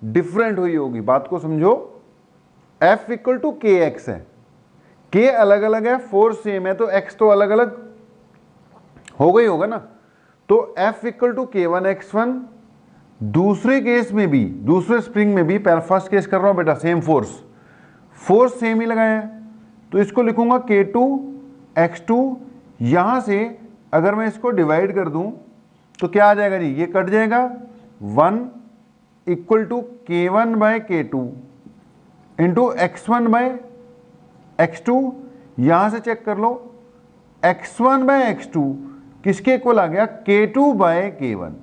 डिफरेंट हुई होगी, बात को समझो। F इक्वल टू kx है, k अलग अलग है, फोर्स सेम है, तो x तो अलग अलग हो गई होगा ना। तो F equal to K1 x1, दूसरे केस में भी, दूसरे स्प्रिंग में भी, फर्स्ट केस कर रहा हूं बेटा, सेम फोर्स सेम ही लगाया है, तो इसको लिखूंगा K2 x2। यहां से अगर मैं इसको डिवाइड कर दूं तो क्या आ जाएगा जी, ये कट जाएगा, 1 equal to K1 by K2 into x1 by x2। यहां से चेक कर लो, x1 बाय x2 किसके इक्वल आ गया, K2 बाय K1।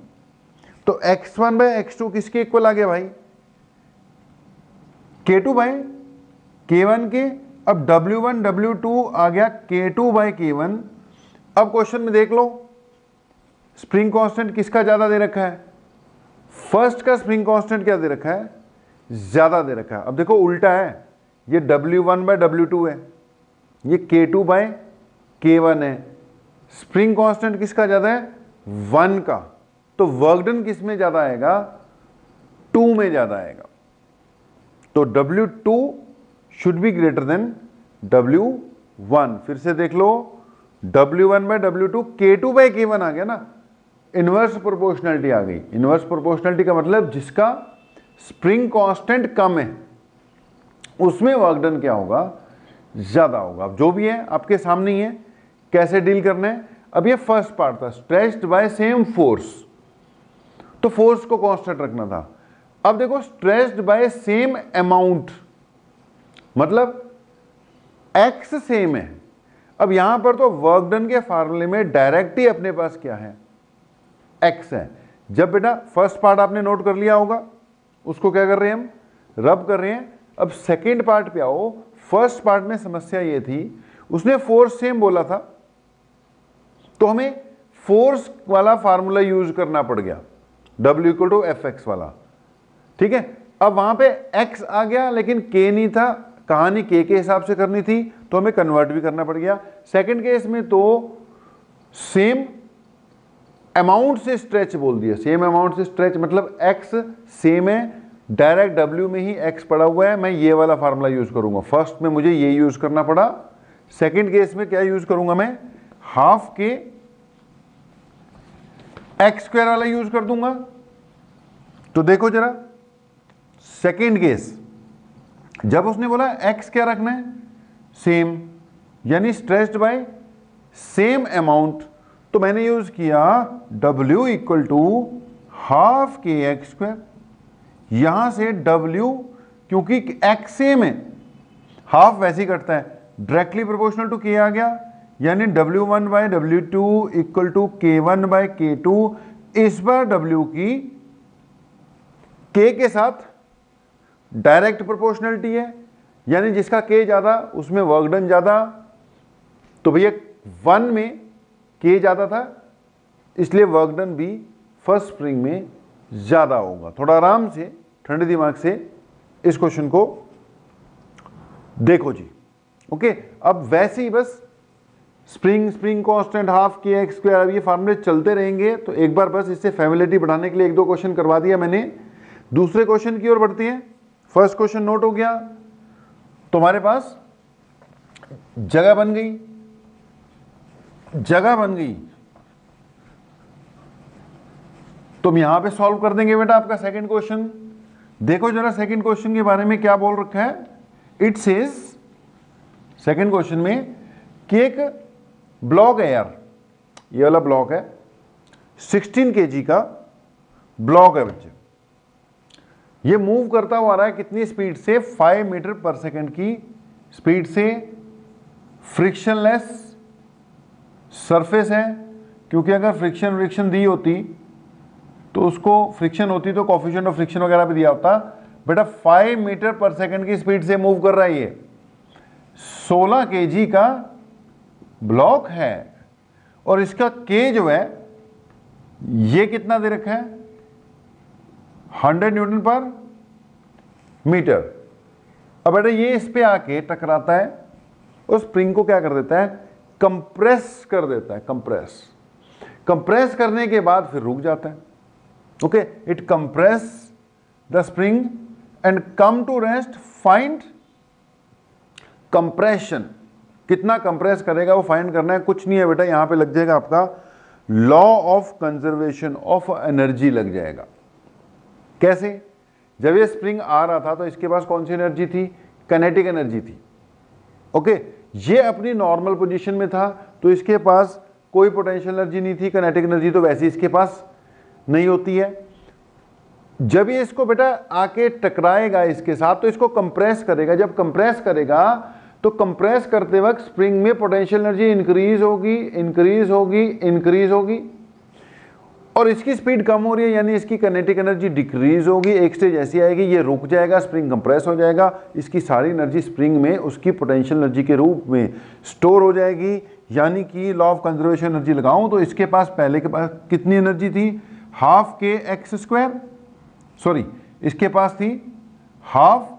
तो x1 बाय x2 किसके इक्वल आ गया भाई, K2 बाय K1 के। अब W1 W2 आ गया K2 बाय K1। अब क्वेश्चन में देख लो, स्प्रिंग कांस्टेंट किसका ज्यादा दे रखा है, फर्स्ट का स्प्रिंग कांस्टेंट क्या दे रखा है, ज्यादा दे रखा है। अब देखो उल्टा है, ये W1 बाय W2 है, ये K2 बाय K1 है, स्प्रिंग कांस्टेंट किसका ज्यादा है, 1 का, तो वर्क डन किस में ज्यादा आएगा, 2 में ज्यादा आएगा। तो W2 should be greater than W1। फिर से देख लो, W1 by W2 K2 bye K1 आ गया ना, इनवर्स प्रोपोर्शनलिटी आ गई। इनवर्स प्रोपोर्शनलिटी का मतलब जिसका स्प्रिंग कांस्टेंट कम है उसमें वर्क डन क्या होगा, ज्यादा होगा। अब जो भी है आपके सामने ही है, कैसे डील करना है। अब ये फर्स्ट पार्ट था, स्ट्रेच्ड बाय सेम फोर्स, तो फोर्स को कांस्टेंट रखना था। अब देखो स्ट्रेच्ड बाय सेम अमाउंट, मतलब x सेम है। अब यहां पर तो वर्क डन के फार्मूले में डायरेक्ट ही अपने पास क्या है, x है। जब बेटा फर्स्ट पार्ट आपने नोट कर लिया होगा, उसको क्या कर रहे हैं हम, रब कर रहे हैं। अब सेकेंड पार्ट पे आओ। फर्स्ट पार्ट में समस्या ये थी, उसने फोर्स सेम बोला था, तो हमें फोर्स वाला फार्मूला यूज करना पड़ गया, W इक्वल टू Fx वाला, ठीक है। अब वहां पे x आ गया लेकिन k नहीं था, कहानी k के हिसाब से करनी थी, तो हमें कन्वर्ट भी करना पड़ गया। सेकंड केस में तो सेम अमाउंट से स्ट्रेच बोल दिया, सेम अमाउंट से स्ट्रेच मतलब x सेम है, डायरेक्ट W में ही x पड़ा हुआ है, मैं ये वाला फार्मूला यूज करूंगा। फर्स्ट में मुझे ये यूज करना पड़ा, सेकंड केस में क्या यूज करूंगा मैं, हाफ के x स्क्वायर वाला यूज कर दूंगा। तो देखो जरा सेकंड केस, जब उसने बोला x क्या रखना है, सेम, यानी स्ट्रेच्ड बाय सेम अमाउंट, तो मैंने यूज किया W equal to half k x square. यहां से W, क्योंकि x सेम है, हाफ वैसे ही कटता है, डायरेक्टली प्रोपोर्शनल टू k आ गया, यानी W1 by W2 equal to K1 by K2। इस बार W की k के साथ डायरेक्ट प्रोपोर्शनलिटी है, यानी जिसका k ज्यादा उसमें वर्क डन ज्यादा। तो भैया 1 में k ज्यादा था, इसलिए वर्क डन भी फर्स्ट स्प्रिंग में ज्यादा होगा। थोड़ा आराम से ठंडे दिमाग से इस क्वेश्चन को देखो जी, ओके। अब वैसे ही बस spring constant half k x square, अब ये फार्मूले चलते रहेंगे, तो एक बार बस इससे फैमिलिटी बढ़ाने के लिए 1-2 क्वेश्चन करवा दिया मैंने। दूसरे क्वेश्चन की ओर बढ़ते हैं। फर्स्ट क्वेश्चन नोट हो गया, तुम्हारे पास जगह बन गई, तुम यहां पे सॉल्व कर देंगे बेटा आपका सेकंड क्वेश्चन। देखो जरा सेकंड क्वेश्चन के बारे में क्या बोल रखा है। इट सेज सेकंड क्वेश्चन में कि एक ब्लॉक है यार, ये वाला ब्लॉक है 16 kg का, ब्लॉक है बच्चे, ये मूव करता हुआ आ रहा है कितनी स्पीड से, 5 मीटर पर सेकंड की स्पीड से। फ्रिक्शनलेस सरफेस है, क्योंकि अगर फ्रिक्शन दी होती तो उसको फ्रिक्शन होती तो कोफिशिएंट ऑफ फ्रिक्शन वगैरह भी दिया होता। बेटा 5 मीटर पर सेकंड की स्पीड से मूव कर रहा है ये, 16 kg का ब्लॉक है, और इसका के जो है ये कितना दे रखा है, 100 न्यूटन पर मीटर। अब बेटा ये इस पे आके टकराता है और स्प्रिंग को क्या कर देता है, कंप्रेस कर देता है। कंप्रेस करने के बाद फिर रुक जाता है। Okay, it compress the spring and come to rest. Find compression, कितना कंप्रेस करेगा वो फाइंड करना है। कुछ नहीं है बेटा, यहां पे लग जाएगा आपका law of conservation of energy लग जाएगा। कैसे, जब ये स्प्रिंग आ रहा था तो इसके पास कौन सी एनर्जी थी, काइनेटिक एनर्जी थी। ओके, ये अपनी नॉर्मल पोजीशन में था तो इसके पास कोई पोटेंशियल एनर्जी नहीं थी, काइनेटिक एनर्जी तो वैसे इसके पास नहीं होती है। जब ये इसको बेटा आके टकराएगा इसके साथ तो इसको कंप्रेस करेगा। जब कंप्रेस करेगा तो कंप्रेस करते वक्त स्प्रिंग में पोटेंशियल एनर्जी इंक्रीज होगी और इसकी स्पीड कम हो रही है, यानी इसकी काइनेटिक एनर्जी डिक्रीज होगी। एक स्टेज ऐसी आएगी, ये रुक जाएगा, स्प्रिंग कंप्रेस हो जाएगा, इसकी सारी एनर्जी स्प्रिंग में उसकी पोटेंशियल एनर्जी के रूप में स्टोर हो जाएगी। यानी कि लॉ ऑफ कंजर्वेशन एनर्जी लगाऊं तो इसके पास पहले के पास कितनी एनर्जी थी, half k x square, sorry इसके पास थी हाफ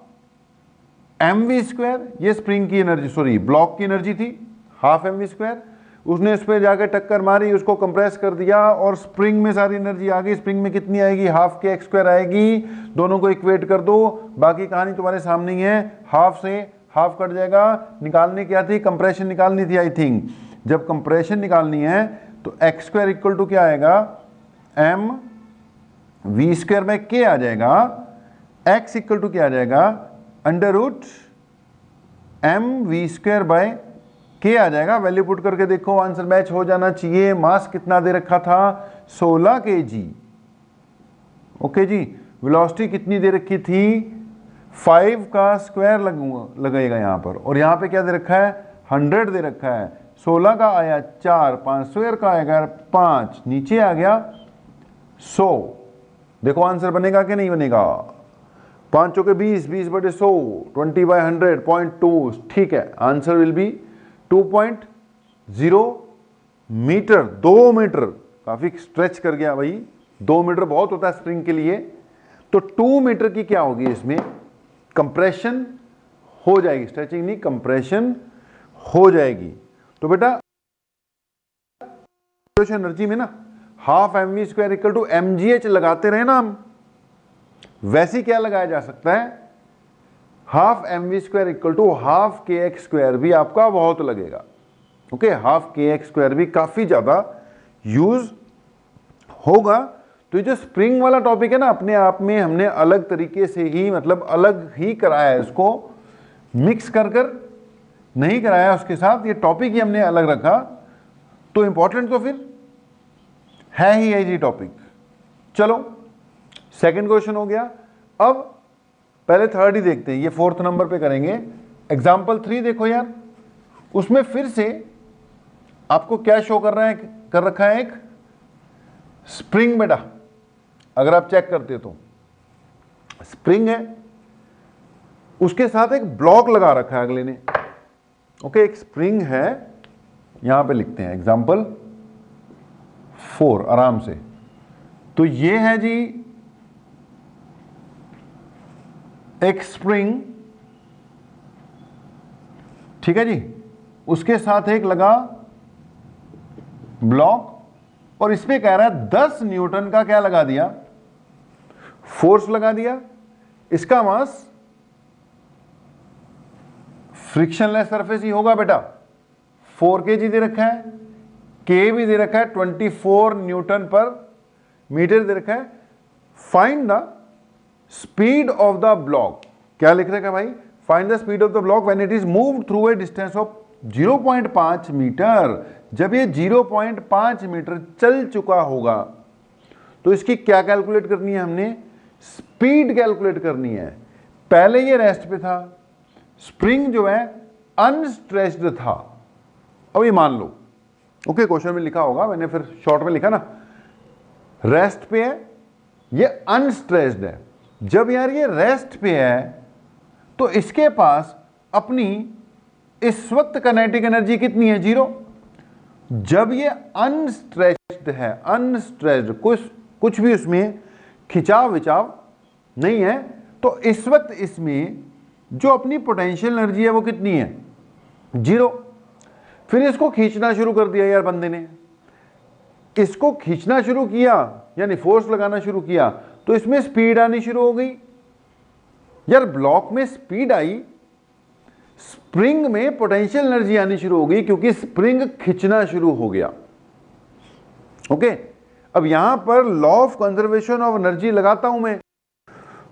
एम वी स्क्वायर, ये स्प्रिंग की एनर्जी, सॉरी ब्लॉक की एनर्जी थी हाफ एम वी स्क्वायर। उसने उस पर जाकर टक्कर मारी, उसको कंप्रेस कर दिया और स्प्रिंग में सारी एनर्जी आ गई। स्प्रिंग में कितनी आएगी, हाफ के एक्स स्क्वायर आएगी। दोनों को इक्वेट कर दो, बाकी कहानी तुम्हारे सामने ही है। हाफ से हाफ कट जाएगा। निकालने क्या थी, कंप्रेशन निकालनी थी आई थिंक। जब कंप्रेशन निकालनी है तो एक्स स्क्वायर इक्वल टू क्या आएगा, M v square by k आ जाएगा। एक्स इक्वल टू क्या आ जाएगा, under root m v square by k आ जाएगा। वैल्यू पुट करके देखो, आंसर मैच हो जाना चाहिए। मास कितना दे रखा था, 16 kg। ओके जी, वेलोसिटी कितनी दे रखी थी, 5 का स्क्वायर लगेगा यहां पर, और यहां पे क्या दे रखा है, 100 दे रखा है। 16 का आया 4, 5 स्क्वायर का आएगा 5, नीचे आ गया 100। देखो आंसर बनेगा कि नहीं बनेगा, 5 चौके 20, 20/100, 20/100, 0.2। ठीक है, answer will be 2.0 meter. 2 meter काफी स्ट्रेच कर गया भाई, 2 मीटर बहुत होता है स्प्रिंग के लिए। तो 2 मीटर की क्या होगी, इसमें कंप्रेशन हो जाएगी, स्ट्रेचिंग नहीं कंप्रेशन हो जाएगी। तो बेटा एनर्जी में ना half m v square equal to m g h लगाते रहे ना हम, वैसे क्या लगाया जा सकता है, half m v square equal to half k x square भी आपका बहुत लगेगा। Okay, half k x square भी काफी ज्यादा यूज होगा। तो ये जो स्प्रिंग वाला टॉपिक है ना, अपने आप में हमने अलग तरीके से ही, मतलब अलग ही कराया है, इसको मिक्स कर नहीं कराया उसके साथ, ये टॉपिक ही हमने अलग रखा। तो इंपॉर्टेंट तो फिर है ही है जी टॉपिक। चलो सेकंड क्वेश्चन हो गया। अब पहले थर्ड ही देखते हैं, ये 4th नंबर पे करेंगे। एग्जाम्पल 3 देखो यार, उसमें फिर से आपको क्या शो कर रखा है, एक स्प्रिंग। बेटा अगर आप चेक करते हो तो स्प्रिंग है, उसके साथ एक ब्लॉक लगा रखा है अगले ने। ओके, एक स्प्रिंग है, यहां पे लिखते हैं एग्जाम्पल 4 आराम से। तो ये है जी एक स्प्रिंग, ठीक है जी, उसके साथ एक लगा ब्लॉक, और इसमें कह रहा है 10 न्यूटन का क्या लगा दिया, फोर्स लगा दिया। इसका मास फ्रिक्शनलेस सरफेस ही होगा बेटा। 4 kg दे रखा है, के भी दे रखा है, 24 न्यूटन पर मीटर दे रखा है। Find the speed of the block. क्या लिख रखा है भाई, find the speed of the block when it is moved through a distance of 0.5 meter. जब ये 0.5 मीटर चल चुका होगा तो इसकी क्या कैलकुलेट करनी है, हमने स्पीड कैलकुलेट करनी है। पहले ये रेस्ट पे था, स्प्रिंग जो है अनस्ट्रेच्ड था। अब ये मान लो, ओके, क्वेश्चन में लिखा होगा, मैंने फिर शॉर्ट में लिखा ना, रेस्ट पे है, ये अनस्ट्रेच्ड है। जब यार ये रेस्ट पे है तो इसके पास अपनी इस वक्त काइनेटिक एनर्जी कितनी है, 0। जब ये अनस्ट्रेच्ड है, अनस्ट्रेच्ड, कुछ भी उसमें खिंचाव विचाव नहीं है, तो इस वक्त इसमें जो अपनी पोटेंशियल एनर्जी है वो कितनी है, 0। फिर इसको खींचना शुरू कर दिया यार बंदे ने, इसको खींचना शुरू किया यानी फोर्स लगाना शुरू किया, तो इसमें स्पीड आनी शुरू हो गई। यार ब्लॉक में स्पीड आई, स्प्रिंग में पोटेंशियल एनर्जी आनी शुरू हो गई क्योंकि स्प्रिंग खींचना शुरू हो गया। ओके, अब यहां पर law of conservation of energy लगाता हूं मैं।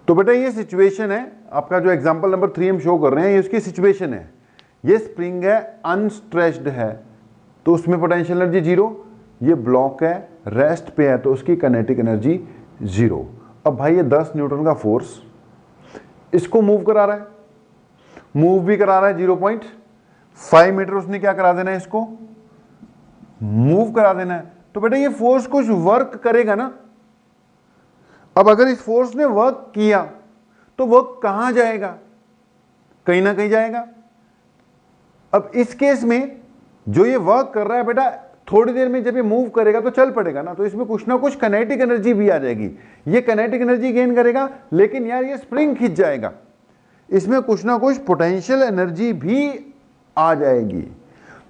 तो बेटा ये सिचुएशन है आपका, जो एग्जांपल नंबर 3 हम शो कर रहे हैं, ये उसकी सिचुएशन है। ये स्प्रिंग है, अनस्ट्रेच्ड है, तो उसमें पोटेंशियल एनर्जी 0। ये ब्लॉक है, रेस्ट पे है, तो उसकी काइनेटिक एनर्जी 0। अब भाई ये 10 न्यूटन का फोर्स इसको मूव करा रहा है, मूव भी करा रहा है 0.5 मीटर, उसने क्या करा देना है, इसको मूव करा देना है। तो बेटा ये फोर्स कुछ वर्क करेगा ना। अब अगर इस फोर्स ने वर्क किया तो वर्क कहां जाएगा, कहीं ना कहीं जाएगा। अब इस केस में जो ये वर्क कर रहा है बेटा, थोड़ी देर में जब ये मूव करेगा तो चल पड़ेगा ना, तो इसमें कुछ ना कुछ काइनेटिक एनर्जी भी आ जाएगी। ये काइनेटिक एनर्जी गेन करेगा, लेकिन यार ये स्प्रिंग खींच जाएगा, इसमें कुछ ना कुछ पोटेंशियल एनर्जी भी आ जाएगी।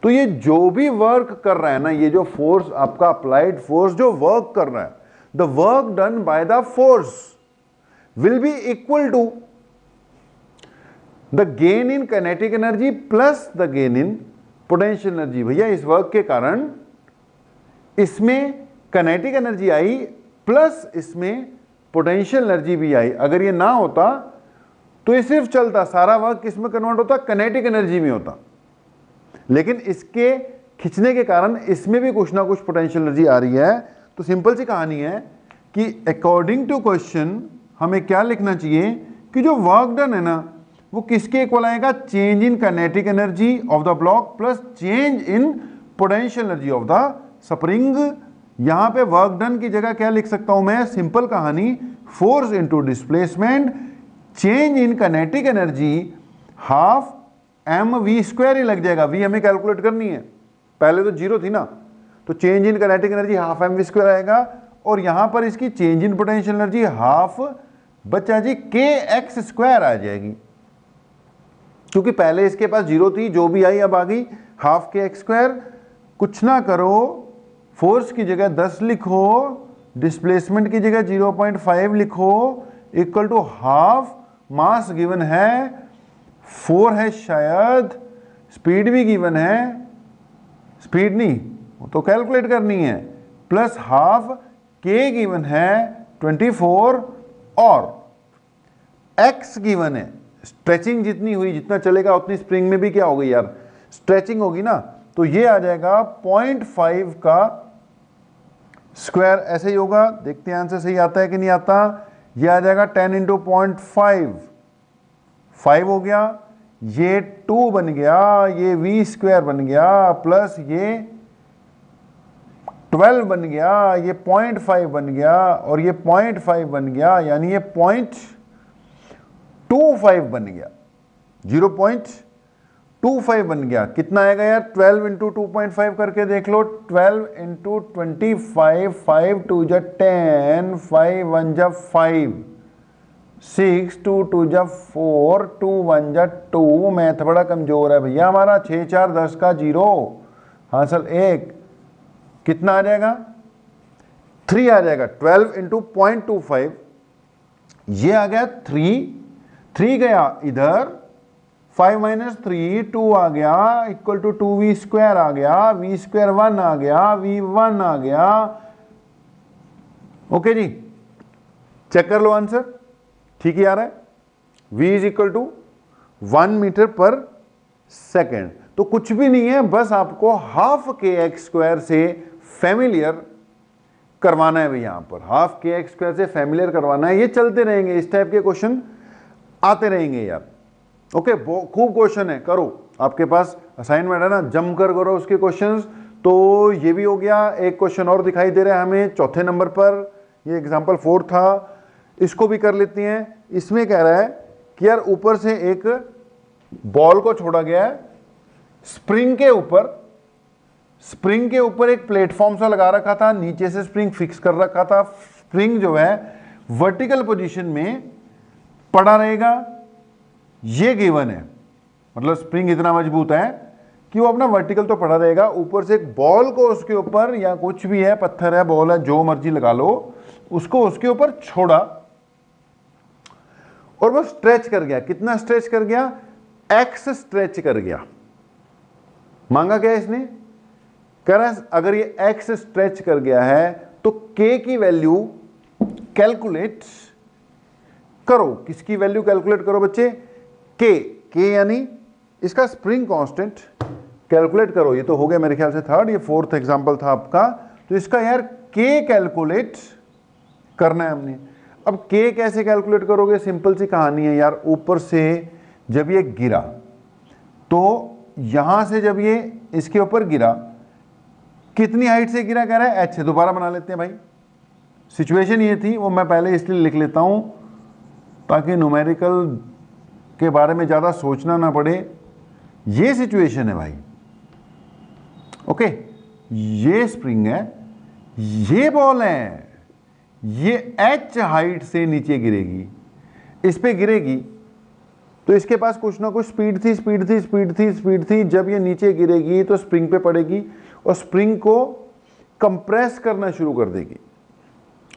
तो ये जो भी वर्क कर रहा है ना, ये जो फोर्स आपका अप्लाइड फोर्स जो वर्क कर रहा है, the work done by the force will be equal to the gain in kinetic energy plus the gain in potential energy. भैया इस वर्क के कारण इसमें काइनेटिक एनर्जी आई प्लस इसमें पोटेंशियल एनर्जी भी आई। अगर ये ना होता तो ये सिर्फ चलता, सारा वर्क किसमें कन्वर्ट होता, काइनेटिक एनर्जी में होता। लेकिन इसके खिंचने के कारण इसमें भी कुछ ना कुछ पोटेंशियल एनर्जी आ रही है। तो सिंपल सी कहानी है कि अकॉर्डिंग टू क्वेश्चन हमें क्या लिखना चाहिए कि जो वर्क डन है ना वो किसके इक्वल आएगा, change in kinetic energy of the block plus change in potential energy of the spring. यहां पे वर्क डन की जगह क्या लिख सकता हूं मैं, सिंपल कहानी, force into displacement, change in kinetic energy half mv² ही लग जाएगा। v हमें कैलकुलेट करनी है, पहले तो 0 थी ना, तो change in kinetic energy half mv² आएगा, और यहां पर इसकी change in potential energy half बच्चा जी kx² आ जाएगी, क्योंकि पहले इसके पास 0 थी, जो भी आई अब आ गई हाफ kx²। कुछ ना करो, फोर्स की जगह 10 लिखो, डिस्प्लेसमेंट की जगह 0.5 लिखो, equal to half, mass given है 4 है शायद, स्पीड भी गिवन है, स्पीड नहीं वो तो कैलकुलेट करनी है, प्लस हाफ, k गिवन है 24, और x गिवन है, स्ट्रेचिंग जितनी हुई, जितना चलेगा उतनी स्प्रिंग में भी क्या होगी यार, स्ट्रेचिंग होगी ना, तो ये आ जाएगा 0.5 का स्क्वायर, ऐसे ही होगा। देखते हैं आंसर सही आता है कि नहीं आता। ये आ जाएगा 10 इंटू 0.5, 5 हो गया, ये 2 बन गया, ये v² बन गया, प्लस ये 12 बन गया, ये 0.5 बन गया, और ये 0.5 बन गया, यानी ये 0.25 बन गया, 0.25 बन गया। कितना आएगा यार, 12 इंटू 2.5 करके देख लो, 12 इंटू 25, 5 2 जा 10, 5 1 जा 5, 6 2 2 जा 4, 2 1 जा 2, मैथ बड़ा कमजोर है भैया हमारा, 6 4 10 का 0, हाँ सर 1, कितना आ जाएगा, 3 आ जाएगा। 12 इंटू 0.25, ये आ गया 3 गया इधर, 5 माइनस 3 2 आ गया, इक्वल टू 2v² आ गया, v² 1 आ गया, v1 आ गया। ओके जी, चेक कर लो आंसर, ठीक ही आ रहा है। v is equal to 1 meter पर सेकेंड, तो कुछ भी नहीं है, बस आपको हाफ kx² से फैमिलियर करवाना है भाई, यहाँ पर हाफ के एक्स स्क्वायर से फैमिलियर करवाना है। ये चलते रहेंगे, इस टाइप के क्वेश्चन आते रहेंगे यार। ओके, खूब क्वेश्चन है, करो, आपके पास असाइनमेंट है ना, जमकर करो उसके क्वेश्चंस। तो ये भी हो गया। एक क्वेश्चन और दिखाई दे रहा है हमें चौथे नंबर पर, ये एग्जाम्पल 4 था, इसको भी कर लेते हैं। इसमें कह रहा है कि यार ऊपर से एक बॉल को छोड़ा गया है स्प्रिंग के ऊपर, स्प्रिंग के ऊपर एक प्लेटफॉर्म सा लगा रखा था, नीचे से स्प्रिंग फिक्स कर रखा था। स्प्रिंग जो है वर्टिकल पोजीशन में पड़ा रहेगा, ये गिवन है, मतलब स्प्रिंग इतना मजबूत है कि वो अपना वर्टिकल तो पड़ा रहेगा। ऊपर से एक बॉल को उसके ऊपर, या कुछ भी है, पत्थर है, बॉल है, जो मर्जी लगा लो, उसको उसके ऊपर छोड़ा और वो स्ट्रेच कर गया। कितना स्ट्रेच कर गया? एक्स स्ट्रेच कर गया। मांगा क्या इसने? कह रहा है अगर ये एक्स स्ट्रेच कर गया है तो के की वैल्यू कैलकुलेट करो। किसकी वैल्यू कैलकुलेट करो बच्चे? के यानी इसका स्प्रिंग कांस्टेंट कैलकुलेट करो। ये तो हो गया मेरे ख्याल से थर्ड, ये फोर्थ एग्जांपल था आपका। तो इसका यार के कैलकुलेट करना है हमने। अब के कैसे कैलकुलेट करोगे? सिंपल सी कहानी है यार, ऊपर से जब ये गिरा तो यहां से जब ये इसके ऊपर गिरा, कितनी हाइट से गिरा? कह रहा है एच से। दोबारा बना लेते हैं भाई, सिचुएशन ये थी, वो मैं पहले इसलिए लिख लेता हूं ताकि न्यूमेरिकल के बारे में ज़्यादा सोचना ना पड़े। ये सिचुएशन है भाई, ओके, ये स्प्रिंग है, ये बॉल है, ये एच हाइट से नीचे गिरेगी, इस पे गिरेगी तो इसके पास कुछ ना कुछ स्पीड थी, स्पीड थी, स्पीड थी, स्पीड थी। जब ये नीचे गिरेगी तो स्प्रिंग पे पड़ेगी और स्प्रिंग को कंप्रेस करना शुरू कर देगी।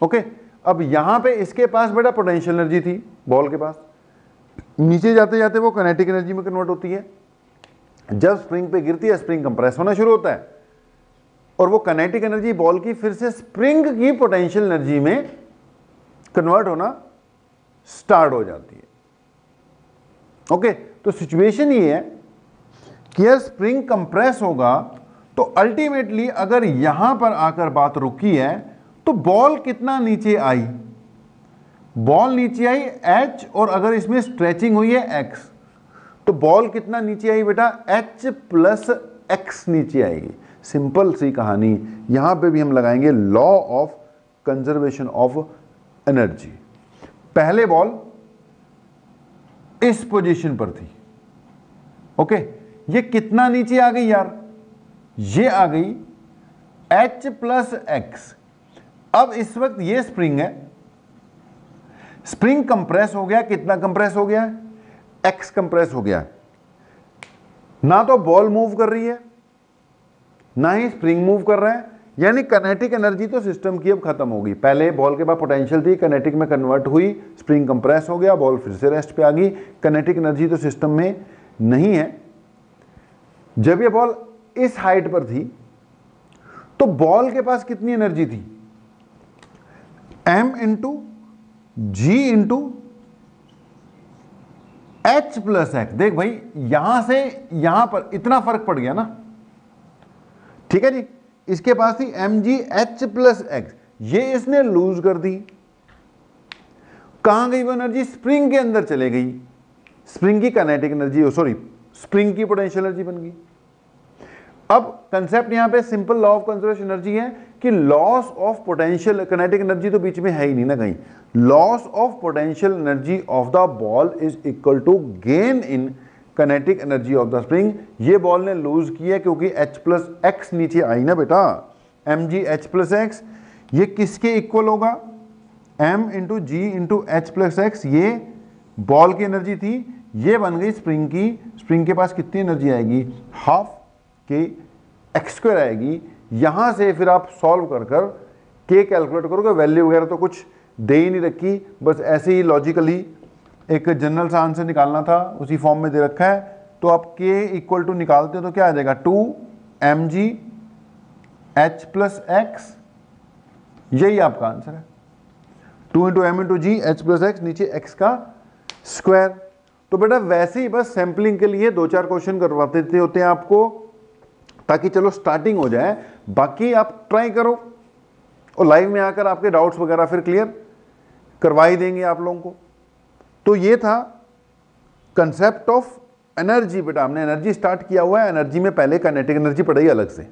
ओके, अब यहां पे इसके पास बेटा पोटेंशियल एनर्जी थी बॉल के पास, नीचे जाते जाते वो काइनेटिक एनर्जी में कन्वर्ट होती है। जब स्प्रिंग पे गिरती है स्प्रिंग कंप्रेस होना शुरू होता है और वो काइनेटिक एनर्जी बॉल की फिर से स्प्रिंग की पोटेंशियल एनर्जी में कन्वर्ट होना स्टार्ट हो जाती है। ओके, तो सिचुएशन ये है कि यार स्प्रिंग कंप्रेस होगा तो अल्टीमेटली अगर यहां पर आकर बात रुकी है तो बॉल कितना नीचे आई? बॉल नीचे आई h, और अगर इसमें स्ट्रेचिंग हुई है x, तो बॉल कितना नीचे आई बेटा? h प्लस x नीचे आएगी। सिंपल सी कहानी। यहां पे भी हम लगाएंगे law of conservation of energy. पहले बॉल इस पोजीशन पर थी, ओके, ये कितना नीचे आ गई यार? ये आ गई h प्लस x। अब इस वक्त ये स्प्रिंग है, स्प्रिंग कंप्रेस हो गया। कितना कंप्रेस हो गया? x कंप्रेस हो गया। ना तो बॉल मूव कर रही है ना ही स्प्रिंग मूव कर रहा है, यानी काइनेटिक एनर्जी तो सिस्टम की अब खत्म हो गई। पहले बॉल के पास पोटेंशियल थी, काइनेटिक में कन्वर्ट हुई, स्प्रिंग कंप्रेस हो गया, बॉल फिर से रेस्ट पे आ गई। काइनेटिक एनर्जी तो सिस्टम में नहीं है। जब ये बॉल इस हाइट पर थी तो बॉल के पास कितनी एनर्जी थी? m इंटू जी इंटू एच प्लस एक्स। देख भाई, यहां से यहां पर इतना फर्क पड़ गया ना, ठीक है जी। इसके पास थी m g h plus x, ये इसने लूज कर दी। कहां गई वो एनर्जी? स्प्रिंग के अंदर चले गई। स्प्रिंग की काइनेटिक एनर्जी, सॉरी, स्प्रिंग की पोटेंशियल एनर्जी बन गई। अब कंसेप्ट यहां पे simple law of conservation energy है कि loss of potential, kinetic energy तो बीच में है ही नहीं ना कहीं। Loss of potential energy of the ball is equal to gain in kinetic energy of the spring. ये बॉल ने लूज किया क्योंकि h प्लस एक्स नीचे आई ना बेटा, m g h plus x. ये किसके इक्वल होगा? m इंटू जी इंटू एच प्लस एक्स। ये बॉल की एनर्जी थी, ये बन गई स्प्रिंग की। स्प्रिंग के पास कितनी एनर्जी आएगी? हाफ के एक्स स्क्वायर आएगी। यहां से फिर आप सॉल्व कर कर के कैलकुलेट करोगे। वैल्यू वगैरह तो कुछ दे ही नहीं रखी, बस ऐसे ही लॉजिकली एक जनरल सा आंसर निकालना था, उसी फॉर्म में दे रखा है। तो आप के इक्वल टू निकालते हो तो क्या आ जाएगा? 2mg h प्लस एक्स, यही आपका आंसर है। 2 into m into g h plus x, नीचे x का स्क्वायर। तो बेटा वैसे ही बस सैंपलिंग के लिए 2-4 क्वेश्चन करवाते थे होते हैं आपको, ताकि चलो स्टार्टिंग हो जाए। बाकी आप ट्राई करो, और लाइव में आकर आपके डाउट्स वगैरह फिर क्लियर करवा ही देंगे आप लोगों को। तो ये था कंसेप्ट ऑफ एनर्जी। बेटा हमने एनर्जी स्टार्ट किया हुआ है, एनर्जी में पहले काइनेटिक एनर्जी पढ़ाई अलग से,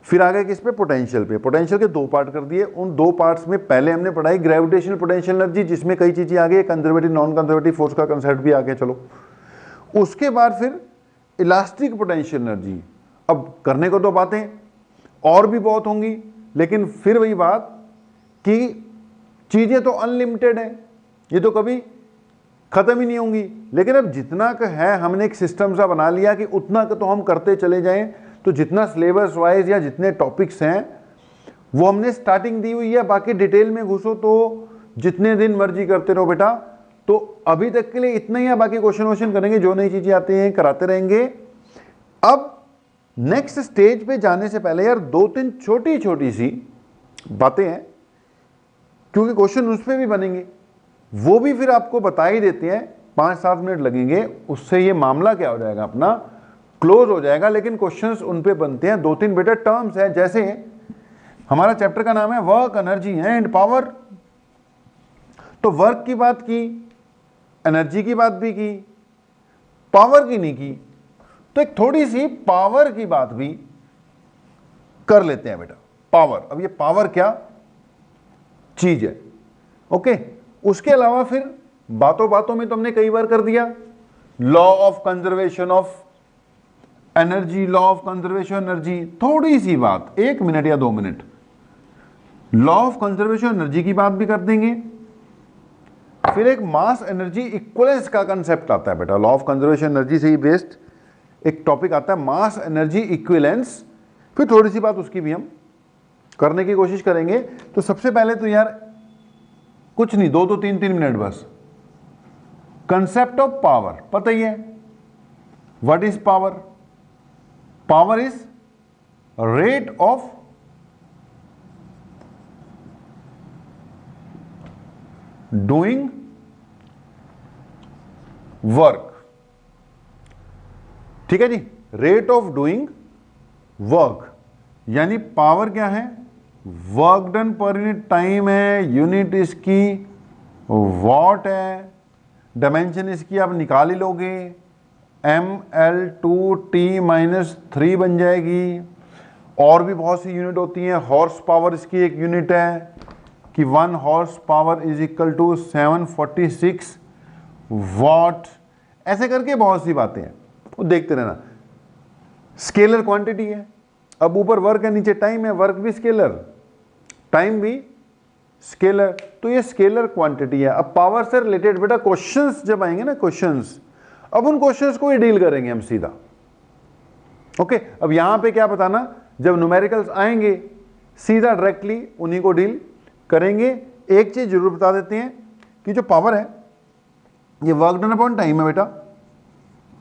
फिर आगे किस पे, पोटेंशियल पे। पोटेंशियल के दो पार्ट कर दिए। उन दो पार्ट्स में पहले हमने पढ़ाई ग्रेविटेशनल पोटेंशियल एनर्जी, जिसमें कई चीजें आ गई, कंजर्वेटिव नॉन कंजर्वेटिव फोर्स का कंसेप्ट भी आ गया। चलो उसके बाद फिर इलास्टिक पोटेंशियल एनर्जी। अब करने को तो बातें और भी बहुत होंगी, लेकिन फिर वही बात कि चीजें तो अनलिमिटेड है, ये तो कभी खत्म ही नहीं होंगी। लेकिन अब जितना का है हमने एक सिस्टम सा बना लिया कि उतना का तो हम करते चले जाएं। तो जितना सिलेबस वाइज या जितने टॉपिक्स हैं वो हमने स्टार्टिंग दी हुई है, बाकी डिटेल में घुसो तो जितने दिन मर्जी करते रहो बेटा। तो अभी तक के लिए इतना ही है, बाकी क्वेश्चन वोश्चन करेंगे, जो नई चीजें आती हैं कराते रहेंगे। अब नेक्स्ट स्टेज पे जाने से पहले यार दो तीन छोटी छोटी सी बातें हैं, क्योंकि क्वेश्चन उस पर भी बनेंगे, वो भी फिर आपको बता ही देते हैं। 5-7 मिनट लगेंगे, उससे ये मामला क्या हो जाएगा, अपना क्लोज हो जाएगा। लेकिन क्वेश्चंस उन पे बनते हैं। 2-3 बेटा टर्म्स हैं, जैसे हमारा चैप्टर का नाम है वर्क, एनर्जी एंड पावर। तो वर्क की बात की, एनर्जी की बात भी की, पावर की नहीं की, तो एक थोड़ी सी पावर की बात भी कर लेते हैं बेटा। पावर, अब ये पावर क्या चीज है, ओके। उसके अलावा फिर बातों बातों में तो हमने कई बार कर दिया law of conservation of energy, law of conservation energy. थोड़ी सी बात, 1 मिनट या 2 minute, law of conservation energy की बात भी कर देंगे। फिर एक मास एनर्जी इक्विवेलेंस का कंसेप्ट आता है बेटा, लॉ ऑफ कंजर्वेशन एनर्जी से ही बेस्ड एक टॉपिक आता है मास एनर्जी इक्विवेलेंस। फिर थोड़ी सी बात उसकी भी हम करने की कोशिश करेंगे। तो सबसे पहले तो यार कुछ नहीं, 2 तो 3 मिनट बस। कंसेप्ट ऑफ पावर पता ही है, what is power? Power is rate of doing work, ठीक है जी, रेट ऑफ डूइंग वर्क। यानी पावर क्या है? Work done per unit time है, यूनिट इसकी वॉट है, डायमेंशन इसकी आप निकाल ही लोगे, mL2T-3 बन जाएगी। और भी बहुत सी यूनिट होती हैं, हॉर्स पावर इसकी एक यूनिट है कि 1 horse power is equal to 746 watt. ऐसे करके बहुत सी बातें हैं, वो देखते रहना। स्केलर क्वांटिटी है, अब ऊपर वर्क है नीचे टाइम है, वर्क भी स्केलर, टाइम भी स्केलर, तो ये स्केलर क्वांटिटी है। अब पावर से रिलेटेड बेटा क्वेश्चंस जब आएंगे ना, क्वेश्चंस, अब उन क्वेश्चंस को ही डील करेंगे हम सीधा, ओके। अब यहां पे क्या बताना, जब न्यूमेरिकल्स आएंगे सीधा डायरेक्टली उन्हीं को डील करेंगे। एक चीज जरूर बता देते हैं कि जो पावर है ये वर्क डन अपॉन टाइम है बेटा।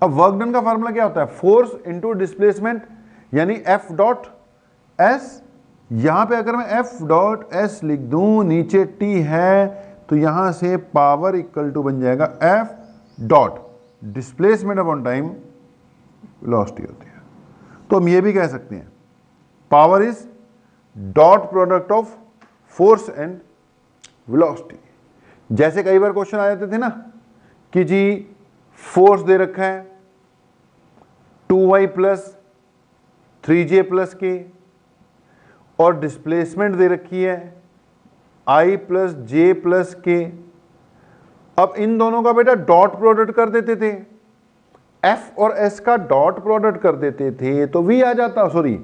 अब वर्क डन का फार्मूला क्या होता है? फोर्स इंटू डिस्प्लेसमेंट, यानी F डॉट एस। यहां पे अगर मैं F डॉट एस लिख दूं, नीचे T है, तो यहां से पावर इक्वल टू बन जाएगा F dot displacement upon time, velocity होती है। तो हम ये भी कह सकते हैं power is dot product of force and velocity. जैसे कई बार क्वेश्चन आ जाते थे ना कि जी फोर्स दे रखा है 2y प्लस 3j प्लस के, और डिस्प्लेसमेंट दे रखी है i प्लस j प्लस के। अब इन दोनों का बेटा डॉट प्रोडक्ट कर देते थे, F और S का डॉट प्रोडक्ट कर देते थे तो V आ जाता, सॉरी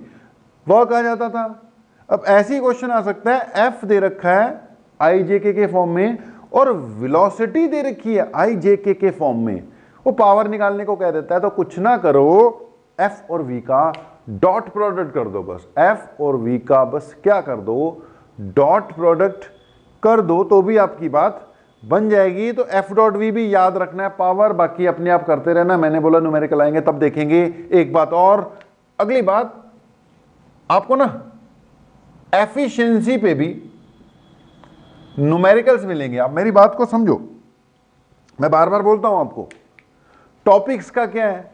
वर्क आ जाता था। अब ऐसी क्वेश्चन आ सकता है, F दे रखा है IJK के फॉर्म में और वेलोसिटी दे रखी है IJK के फॉर्म में, वो पावर निकालने को कह देता है। तो कुछ ना करो, F और V का डॉट प्रोडक्ट कर दो, बस F और V का बस क्या कर दो, डॉट प्रोडक्ट कर दो, तो भी आपकी बात बन जाएगी। तो F डॉट V भी याद रखना है पावर, बाकी अपने आप करते रहना। मैंने बोला न्यूमेरिकल आएंगे तब देखेंगे। एक बात और, अगली बात आपको ना एफिशिएंसी पे भी न्यूमेरिकल्स मिलेंगे। आप मेरी बात को समझो, मैं बार बार बोलता हूं आपको, टॉपिक्स का क्या है,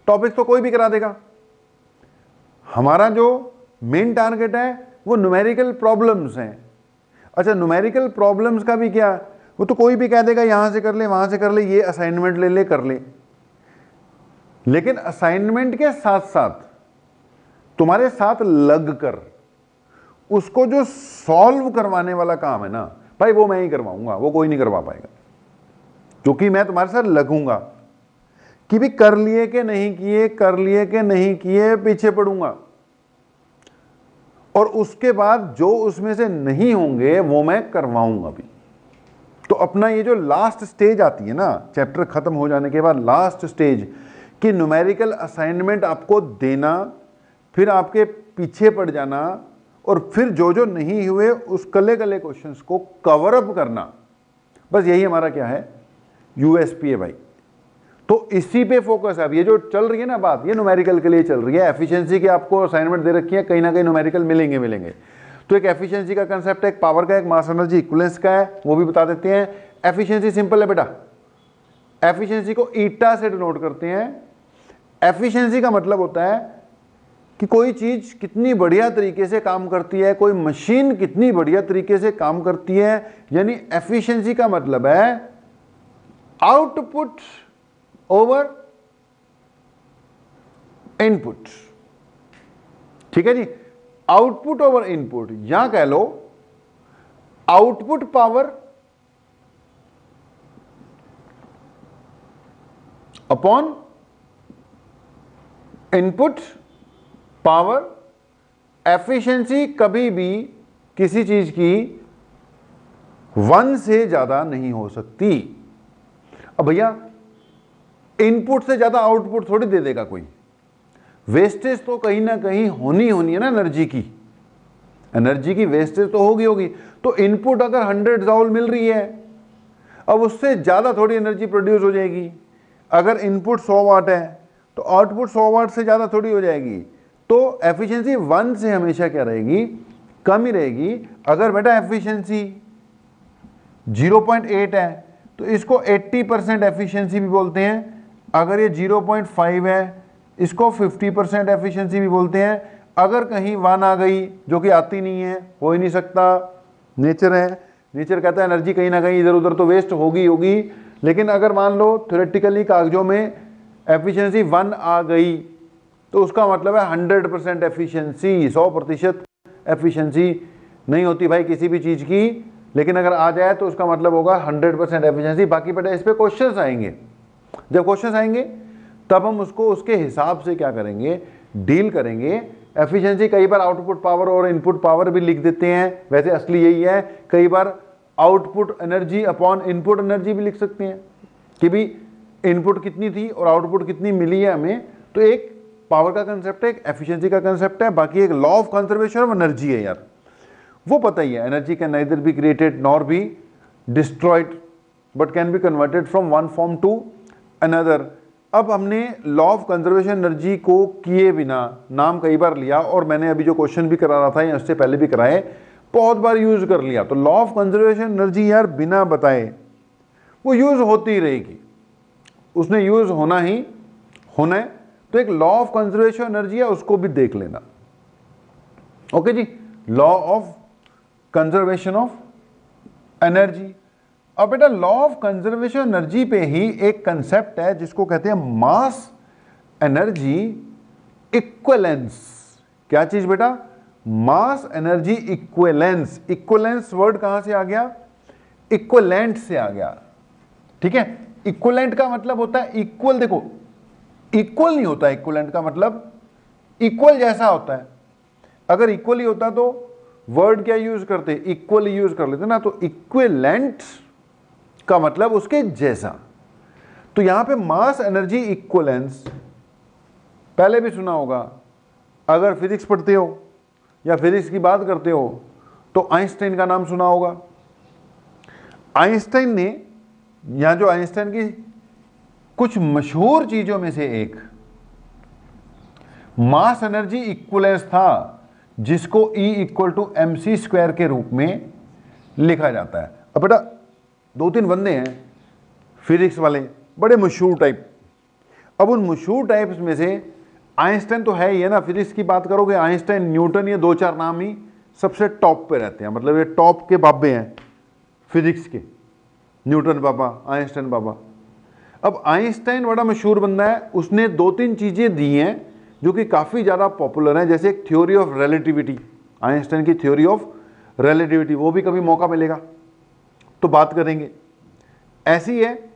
टॉपिक्स तो कोई भी करा देगा। हमारा जो मेन टारगेट है वो न्यूमेरिकल प्रॉब्लम्स हैं। अच्छा, न्यूमेरिकल प्रॉब्लम्स का भी क्या, वो तो कोई भी कह देगा यहां से कर ले, वहां से कर ले, ये असाइनमेंट ले ले, कर ले। लेकिन असाइनमेंट के साथ साथ तुम्हारे साथ लग कर उसको जो सॉल्व करवाने वाला काम है ना भाई, वो मैं ही करवाऊंगा, वो कोई नहीं करवा पाएगा, क्योंकि मैं तुम्हारे साथ लगूंगा कि भी कर लिए कि नहीं किए, कर लिए कि नहीं किए, पीछे पड़ूंगा। और उसके बाद जो उसमें से नहीं होंगे वो मैं करवाऊंगा भी। तो अपना ये जो लास्ट स्टेज आती है ना, चैप्टर खत्म हो जाने के बाद लास्ट स्टेज कि न्यूमेरिकल असाइनमेंट आपको देना, फिर आपके पीछे पड़ जाना, और फिर जो जो नहीं हुए उस कले कले क्वेश्चंस को कवर अप करना, बस यही हमारा क्या है, यूएसपी है भाई। तो इसी पे फोकस है। अब ये जो चल रही है ना बात, ये न्यूमेरिकल के लिए चल रही है। एफिशिएंसी की आपको असाइनमेंट दे रखी है, कहीं ना कहीं न्यूमेरिकल मिलेंगे। तो एक एफिशिएंसी का कंसेप्ट है, एक पावर का, एक मास एनर्जी इक्विवेलेंस का है, वो भी बता देते हैं। एफिशिएंसी सिंपल है बेटा, एफिशिएंसी को ईटा से डिनोट करते हैं। एफिशिएंसी का मतलब होता है कि कोई चीज कितनी बढ़िया तरीके से काम करती है, कोई मशीन कितनी बढ़िया तरीके से काम करती है, यानी एफिशिएंसी का मतलब है आउटपुट ओवर इनपुट। ठीक है जी, आउटपुट ओवर इनपुट, या कह low output power upon input power. Efficiency कभी भी किसी चीज की 1 से ज्यादा नहीं हो सकती। अब भैया इनपुट से ज्यादा आउटपुट थोड़ी दे देगा कोई, वेस्टेज तो कहीं ना कहीं होनी है ना, एनर्जी की वेस्टेज तो होगी। तो इनपुट अगर 100 जूल मिल रही है, अब उससे ज्यादा थोड़ी एनर्जी प्रोड्यूस हो जाएगी। अगर इनपुट 100 वाट है तो आउटपुट 100 वाट से ज्यादा थोड़ी हो जाएगी। तो एफिशिएंसी 1 से हमेशा क्या रहेगी, कम ही रहेगी। अगर बेटा एफिशिएंसी 0.8 है तो इसको 80% एफिशिएंसी भी बोलते हैं। अगर ये 0.5 है इसको 50% एफिशिएंसी भी बोलते हैं। अगर कहीं 1 आ गई, जो कि आती नहीं है, हो ही नहीं सकता, नेचर है, नेचर कहता है एनर्जी कहीं ना कहीं इधर उधर तो वेस्ट होगी। लेकिन अगर मान लो थ्योरेटिकली कागजों में एफिशिएंसी 1 आ गई तो उसका मतलब है 100% एफिशिएंसी। 100% एफिशिएंसी नहीं होती भाई किसी भी चीज की, लेकिन अगर आ जाए तो उसका मतलब होगा 100% एफिशिएंसी। बाकी बेटा इस पे क्वेश्चंस आएंगे, जब क्वेश्चंस आएंगे तब हम उसको उसके हिसाब से क्या करेंगे, डील करेंगे। एफिशिएंसी कई बार आउटपुट पावर और इनपुट पावर भी लिख देते हैं, वैसे असली यही है। कई बार output energy upon input energy भी लिख सकते हैं कि भी इनपुट कितनी थी और आउटपुट कितनी मिली है हमें। तो एक पावर का कंसेप्ट है, एक एफिशिएंसी का कंसेप्ट है, बाकी एक law of conservation of energy है यार, वो पता ही है। Energy can neither be created nor be destroyed but can be converted from one form to another. अब हमने लॉ ऑफ कंजर्वेशन एनर्जी को किए बिना नाम कई बार लिया, और मैंने अभी जो क्वेश्चन भी करा रहा था या उससे पहले भी कराए, बहुत बार यूज कर लिया। तो लॉ ऑफ कंजर्वेशन एनर्जी यार बिना बताए वो यूज होती ही रहेगी, उसने यूज होना ही होना है। तो एक लॉ ऑफ कंजर्वेशन एनर्जी है, उसको भी देख लेना। Okay ji, law of conservation of energy. अब बेटा लॉ ऑफ कंजर्वेशन एनर्जी पे ही एक कंसेप्ट है जिसको कहते हैं मास एनर्जी इक्विवेलेंस। क्या चीज बेटा, मास एनर्जी इक्विवेलेंस। इक्विवेलेंस वर्ड कहां से आ गया, इक्विवेलेंट से आ गया। ठीक है, इक्विवेलेंट का मतलब होता है इक्वल। देखो इक्वल नहीं होता, इक्विवेलेंट का मतलब इक्वल जैसा होता है। अगर इक्वल ही होता तो वर्ड क्या यूज करते, इक्वल यूज कर लेते ना। तो इक्विवेलेंट का मतलब उसके जैसा। तो यहां पे मास एनर्जी इक्विवेलेंस पहले भी सुना होगा, अगर फिजिक्स पढ़ते हो या फिजिक्स की बात करते हो तो आइंस्टाइन का नाम सुना होगा। आइंस्टाइन ने, यहां जो आइंस्टाइन की कुछ मशहूर चीजों में से एक मास एनर्जी इक्विवेलेंस था, जिसको E = mc² के रूप में लिखा जाता है। अब बेटा 2-3 बंदे हैं फिजिक्स वाले बड़े मशहूर टाइप। अब उन मशहूर टाइप्स में से आइंस्टाइन तो है ही है ना, फिजिक्स की बात करोगे आइंस्टाइन, न्यूटन, ये 2-4 नाम ही सबसे टॉप पे रहते हैं, मतलब ये टॉप के बाबे हैं फिजिक्स के, न्यूटन बाबा, आइंस्टाइन बाबा। अब आइंस्टाइन बड़ा मशहूर बंदा है, उसने 2-3 चीज़ें दी हैं जो कि काफ़ी ज़्यादा पॉपुलर हैं, जैसे एक थ्योरी ऑफ रिलेटिविटी, आइंस्टाइन की थ्योरी ऑफ रिलेटिविटी, वो भी कभी मौका मिलेगा तो बात करेंगे। ऐसी है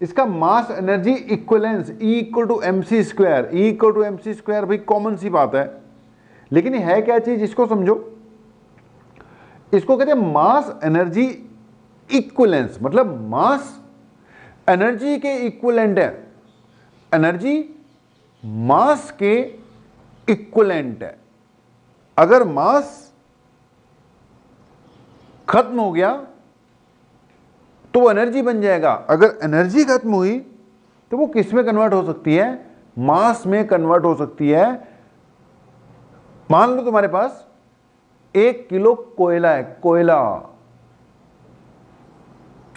इसका mass energy equivalence, E equal to mc square, E equal to mc square, भाई कॉमन सी बात है, लेकिन ये है क्या चीज, इसको समझो। इसको कहते हैं मास एनर्जी इक्विवेलेंस, मतलब मास एनर्जी के इक्विवेलेंट है, एनर्जी मास के इक्विवेलेंट है। अगर मास खत्म हो गया तो वो एनर्जी बन जाएगा, अगर एनर्जी खत्म हुई तो वो किस में कन्वर्ट हो सकती है, मास में कन्वर्ट हो सकती है। मान लो तुम्हारे पास 1 किलो कोयला है, कोयला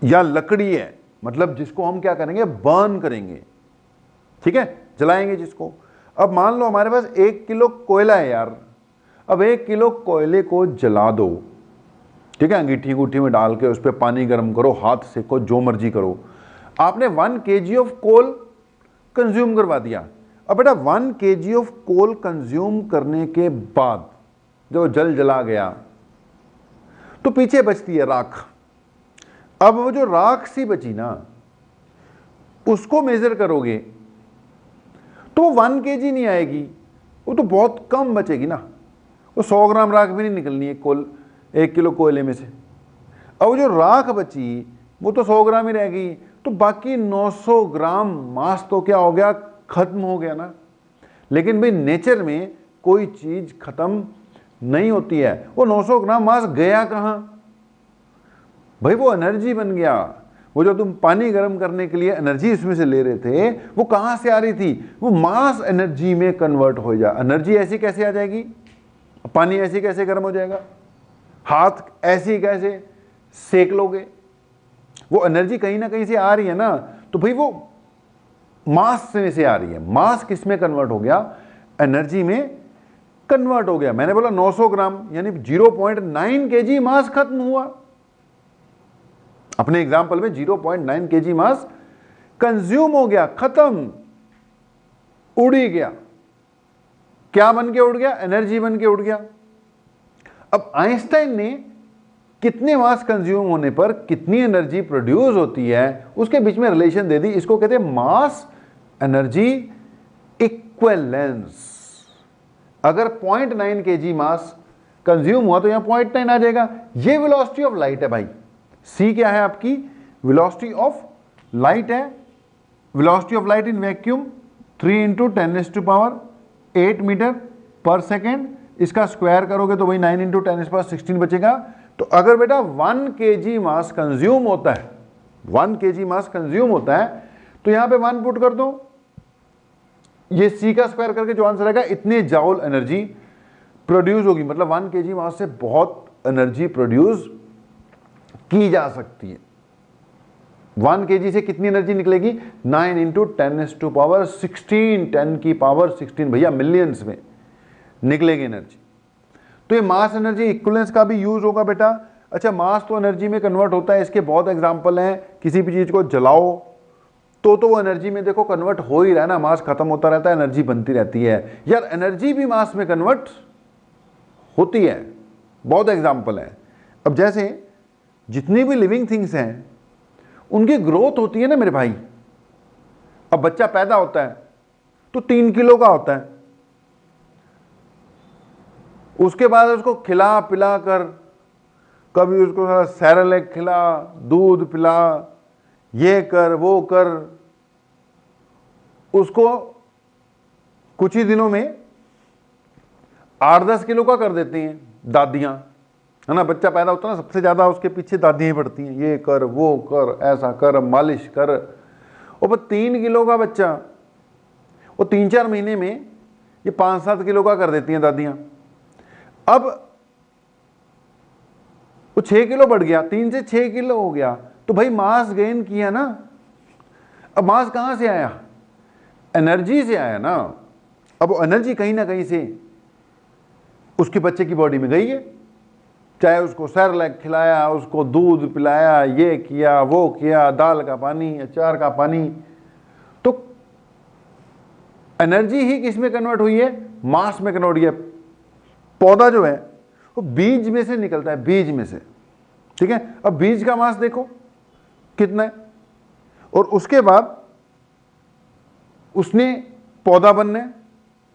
या लकड़ी है, मतलब जिसको हम क्या करेंगे, बर्न करेंगे, ठीक है, जलाएंगे जिसको। अब मान लो हमारे पास 1 किलो कोयला है यार, अब 1 किलो कोयले को जला दो, ठीक है, अंगीठी अंगूठी में डाल के उस पर पानी गर्म करो, हाथ सेको, जो मर्जी करो, आपने 1 kg ऑफ कोल कंज्यूम करवा दिया। अब बेटा 1 kg ऑफ कोल कंज्यूम करने के बाद जब जल जला गया तो पीछे बचती है राख। अब वो जो राख सी बची ना, उसको मेजर करोगे तो 1 kg नहीं आएगी, वो तो बहुत कम बचेगी ना, वो 100 ग्राम राख भी नहीं निकलनी है कोल 1 किलो कोयले में से। अब जो राख बची वो तो 100 ग्राम ही रहेगी, तो बाकी 900 ग्राम मास तो क्या हो गया, खत्म हो गया ना। लेकिन भाई नेचर में कोई चीज खत्म नहीं होती है, वो 900 ग्राम मास गया कहां, भाई वो एनर्जी बन गया। वो जो तुम पानी गर्म करने के लिए एनर्जी इसमें से ले रहे थे, वो कहां से आ रही थी, वो मास एनर्जी में कन्वर्ट हो जा। एनर्जी ऐसी कैसे आ जाएगी, पानी ऐसी कैसे गर्म हो जाएगा, हाथ ऐसी कैसे सेक लोगे, वो एनर्जी कहीं ना कहीं से आ रही है ना, तो भाई वो मास में से आ रही है। मास किस में कन्वर्ट हो गया, एनर्जी में कन्वर्ट हो गया। मैंने बोला 900 ग्राम यानी 0.9 kg मास खत्म हुआ, अपने एग्जांपल में 0.9 kg मास कंज्यूम हो गया, खत्म, उड़ ही गया। क्या बन के उड़ गया, एनर्जी बन के उड़ गया। अब आइंस्टाइन ने कितने मास कंज्यूम होने पर कितनी एनर्जी प्रोड्यूस होती है उसके बीच में रिलेशन दे दी, इसको कहते हैं मास एनर्जी इक्विवेलेंस। अगर 0.9 kg मास कंज्यूम हुआ तो यहां 0.9 आ जाएगा। ये वेलोसिटी ऑफ लाइट है भाई, सी क्या है आपकी, वेलोसिटी ऑफ लाइट है। Velocity of light in vacuum 3 × 10⁸ metre पर सेकेंड, इसका स्क्वायर करोगे तो भाई 9 × 10⁻16 बचेगा। तो अगर बेटा 1 kg मास कंज्यूम होता है, 1 kg मास कंज्यूम होता है, तो यहां पे 1 पुट कर दो, ये c का स्क्वायर करके जो आंसर आएगा, इतने जाउल एनर्जी प्रोड्यूस होगी। मतलब 1 kg मास से बहुत एनर्जी प्रोड्यूस की जा सकती है। 1 kg से कितनी एनर्जी निकलेगी, 9 × 10⁻16, 10 की पावर 16 भैया मिलियंस में निकलेगी एनर्जी। तो ये मास एनर्जी इक्विवेलेंस का भी यूज होगा बेटा। अच्छा, मास तो एनर्जी में कन्वर्ट होता है, इसके बहुत एग्जांपल हैं। किसी भी चीज को जलाओ तो वो एनर्जी में देखो कन्वर्ट हो ही रहा है ना, मास खत्म होता रहता है, एनर्जी बनती रहती है यार, एनर्जी भी मास में कन्वर्ट होती है, बहुत एग्जांपल है। अब जैसे जितनी भी लिविंग थिंग्स हैं उनकी ग्रोथ होती है ना मेरे भाई। अब बच्चा पैदा होता है तो 3 किलो का होता है, उसके बाद उसको खिला पिला कर, कभी उसको सैरेलैक खिला, दूध पिला, ये कर वो कर, उसको कुछ ही दिनों में 8-10 किलो का कर देती हैं दादियां, है ना। बच्चा पैदा होता है ना, सबसे ज्यादा उसके पीछे दादियां ही पड़ती हैं, ये कर वो कर, ऐसा कर, मालिश कर। और वो 3 किलो का बच्चा वो 3-4 महीने में ये 5-7 किलो का कर देती हैं दादियां। अब वो 6 किलो बढ़ गया, 3 से 6 किलो हो गया, तो भाई मास गेन किया ना। अब मास कहां से आया, एनर्जी से आया ना। अब वो एनर्जी कहीं ना कहीं से उसके बच्चे की बॉडी में गई है, चाहे उसको सेरेलैक खिलाया, उसको दूध पिलाया, ये किया वो किया, दाल का पानी, अचार का पानी, तो एनर्जी ही किस में कन्वर्ट हुई है? मास में कन्वर्ट हुई है। पौधा जो है वो बीज में से निकलता है, बीज में से, ठीक है। अब बीज का मास देखो कितना है, और उसके बाद उसने पौधा बनना है,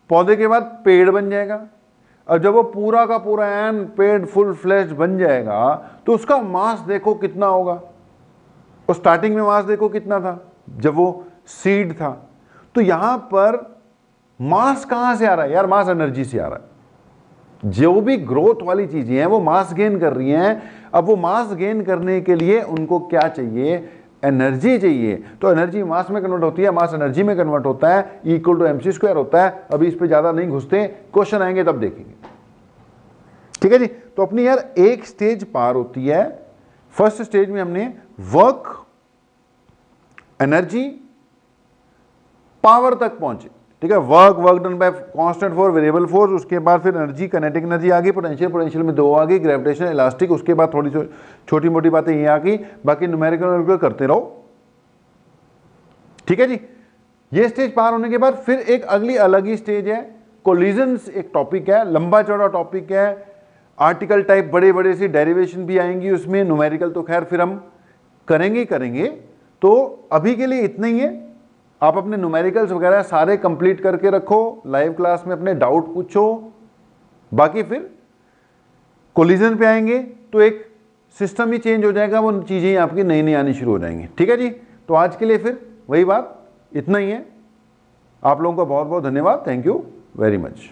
पौधे के बाद पेड़ बन जाएगा, और जब वो पूरा का पूरा एन पेड़ फुल फ्लेश्ड बन जाएगा तो उसका मास देखो कितना होगा। और स्टार्टिंग में मास देखो कितना था जब वो सीड था। तो यहां पर मास कहां से आ रहा है यार? मास एनर्जी से आ रहा है। जो भी ग्रोथ वाली चीजें हैं वो मास गेन कर रही हैं। अब वो मास गेन करने के लिए उनको क्या चाहिए? एनर्जी चाहिए। तो एनर्जी मास में कन्वर्ट होती है, मास एनर्जी में कन्वर्ट होता है, इक्वल टू mc² होता है। अभी इस पे ज्यादा नहीं घुसते, क्वेश्चन आएंगे तब देखेंगे, ठीक है जी। तो अपनी यार एक स्टेज पार होती है। फर्स्ट स्टेज में हमने वर्क, एनर्जी, पावर तक पहुंचे, ठीक है। Work done bye constant force, variable force, उसके बाद फिर एनर्जी, काइनेटिक एनर्जी आ गई, पोटेंशियल में 2 आ गई, ग्रेविटेशन, इलास्टिक, उसके बाद थोड़ी छोटी मोटी बातें ये आ गई, बाकी न्यूमेरिकल करते रहो, ठीक है जी। ये स्टेज पार होने के बाद फिर एक अगली अलग ही स्टेज है, कोलिजन्स एक टॉपिक है, लंबा चौड़ा टॉपिक है, आर्टिकल टाइप बड़े बड़े सी डेरिवेशन भी आएंगी उसमें, न्यूमेरिकल तो खैर फिर हम करेंगे। तो अभी के लिए इतना ही है। आप अपने न्यूमेरिकल्स वगैरह सारे कंप्लीट करके रखो, लाइव क्लास में अपने डाउट पूछो, बाकी फिर कोलिजन पे आएंगे तो एक सिस्टम ही चेंज हो जाएगा, वो चीज़ें आपकी नई नई आनी शुरू हो जाएंगी, ठीक है जी। तो आज के लिए फिर वही बात, इतना ही है। आप लोगों का बहुत बहुत धन्यवाद, थैंक यू वेरी मच।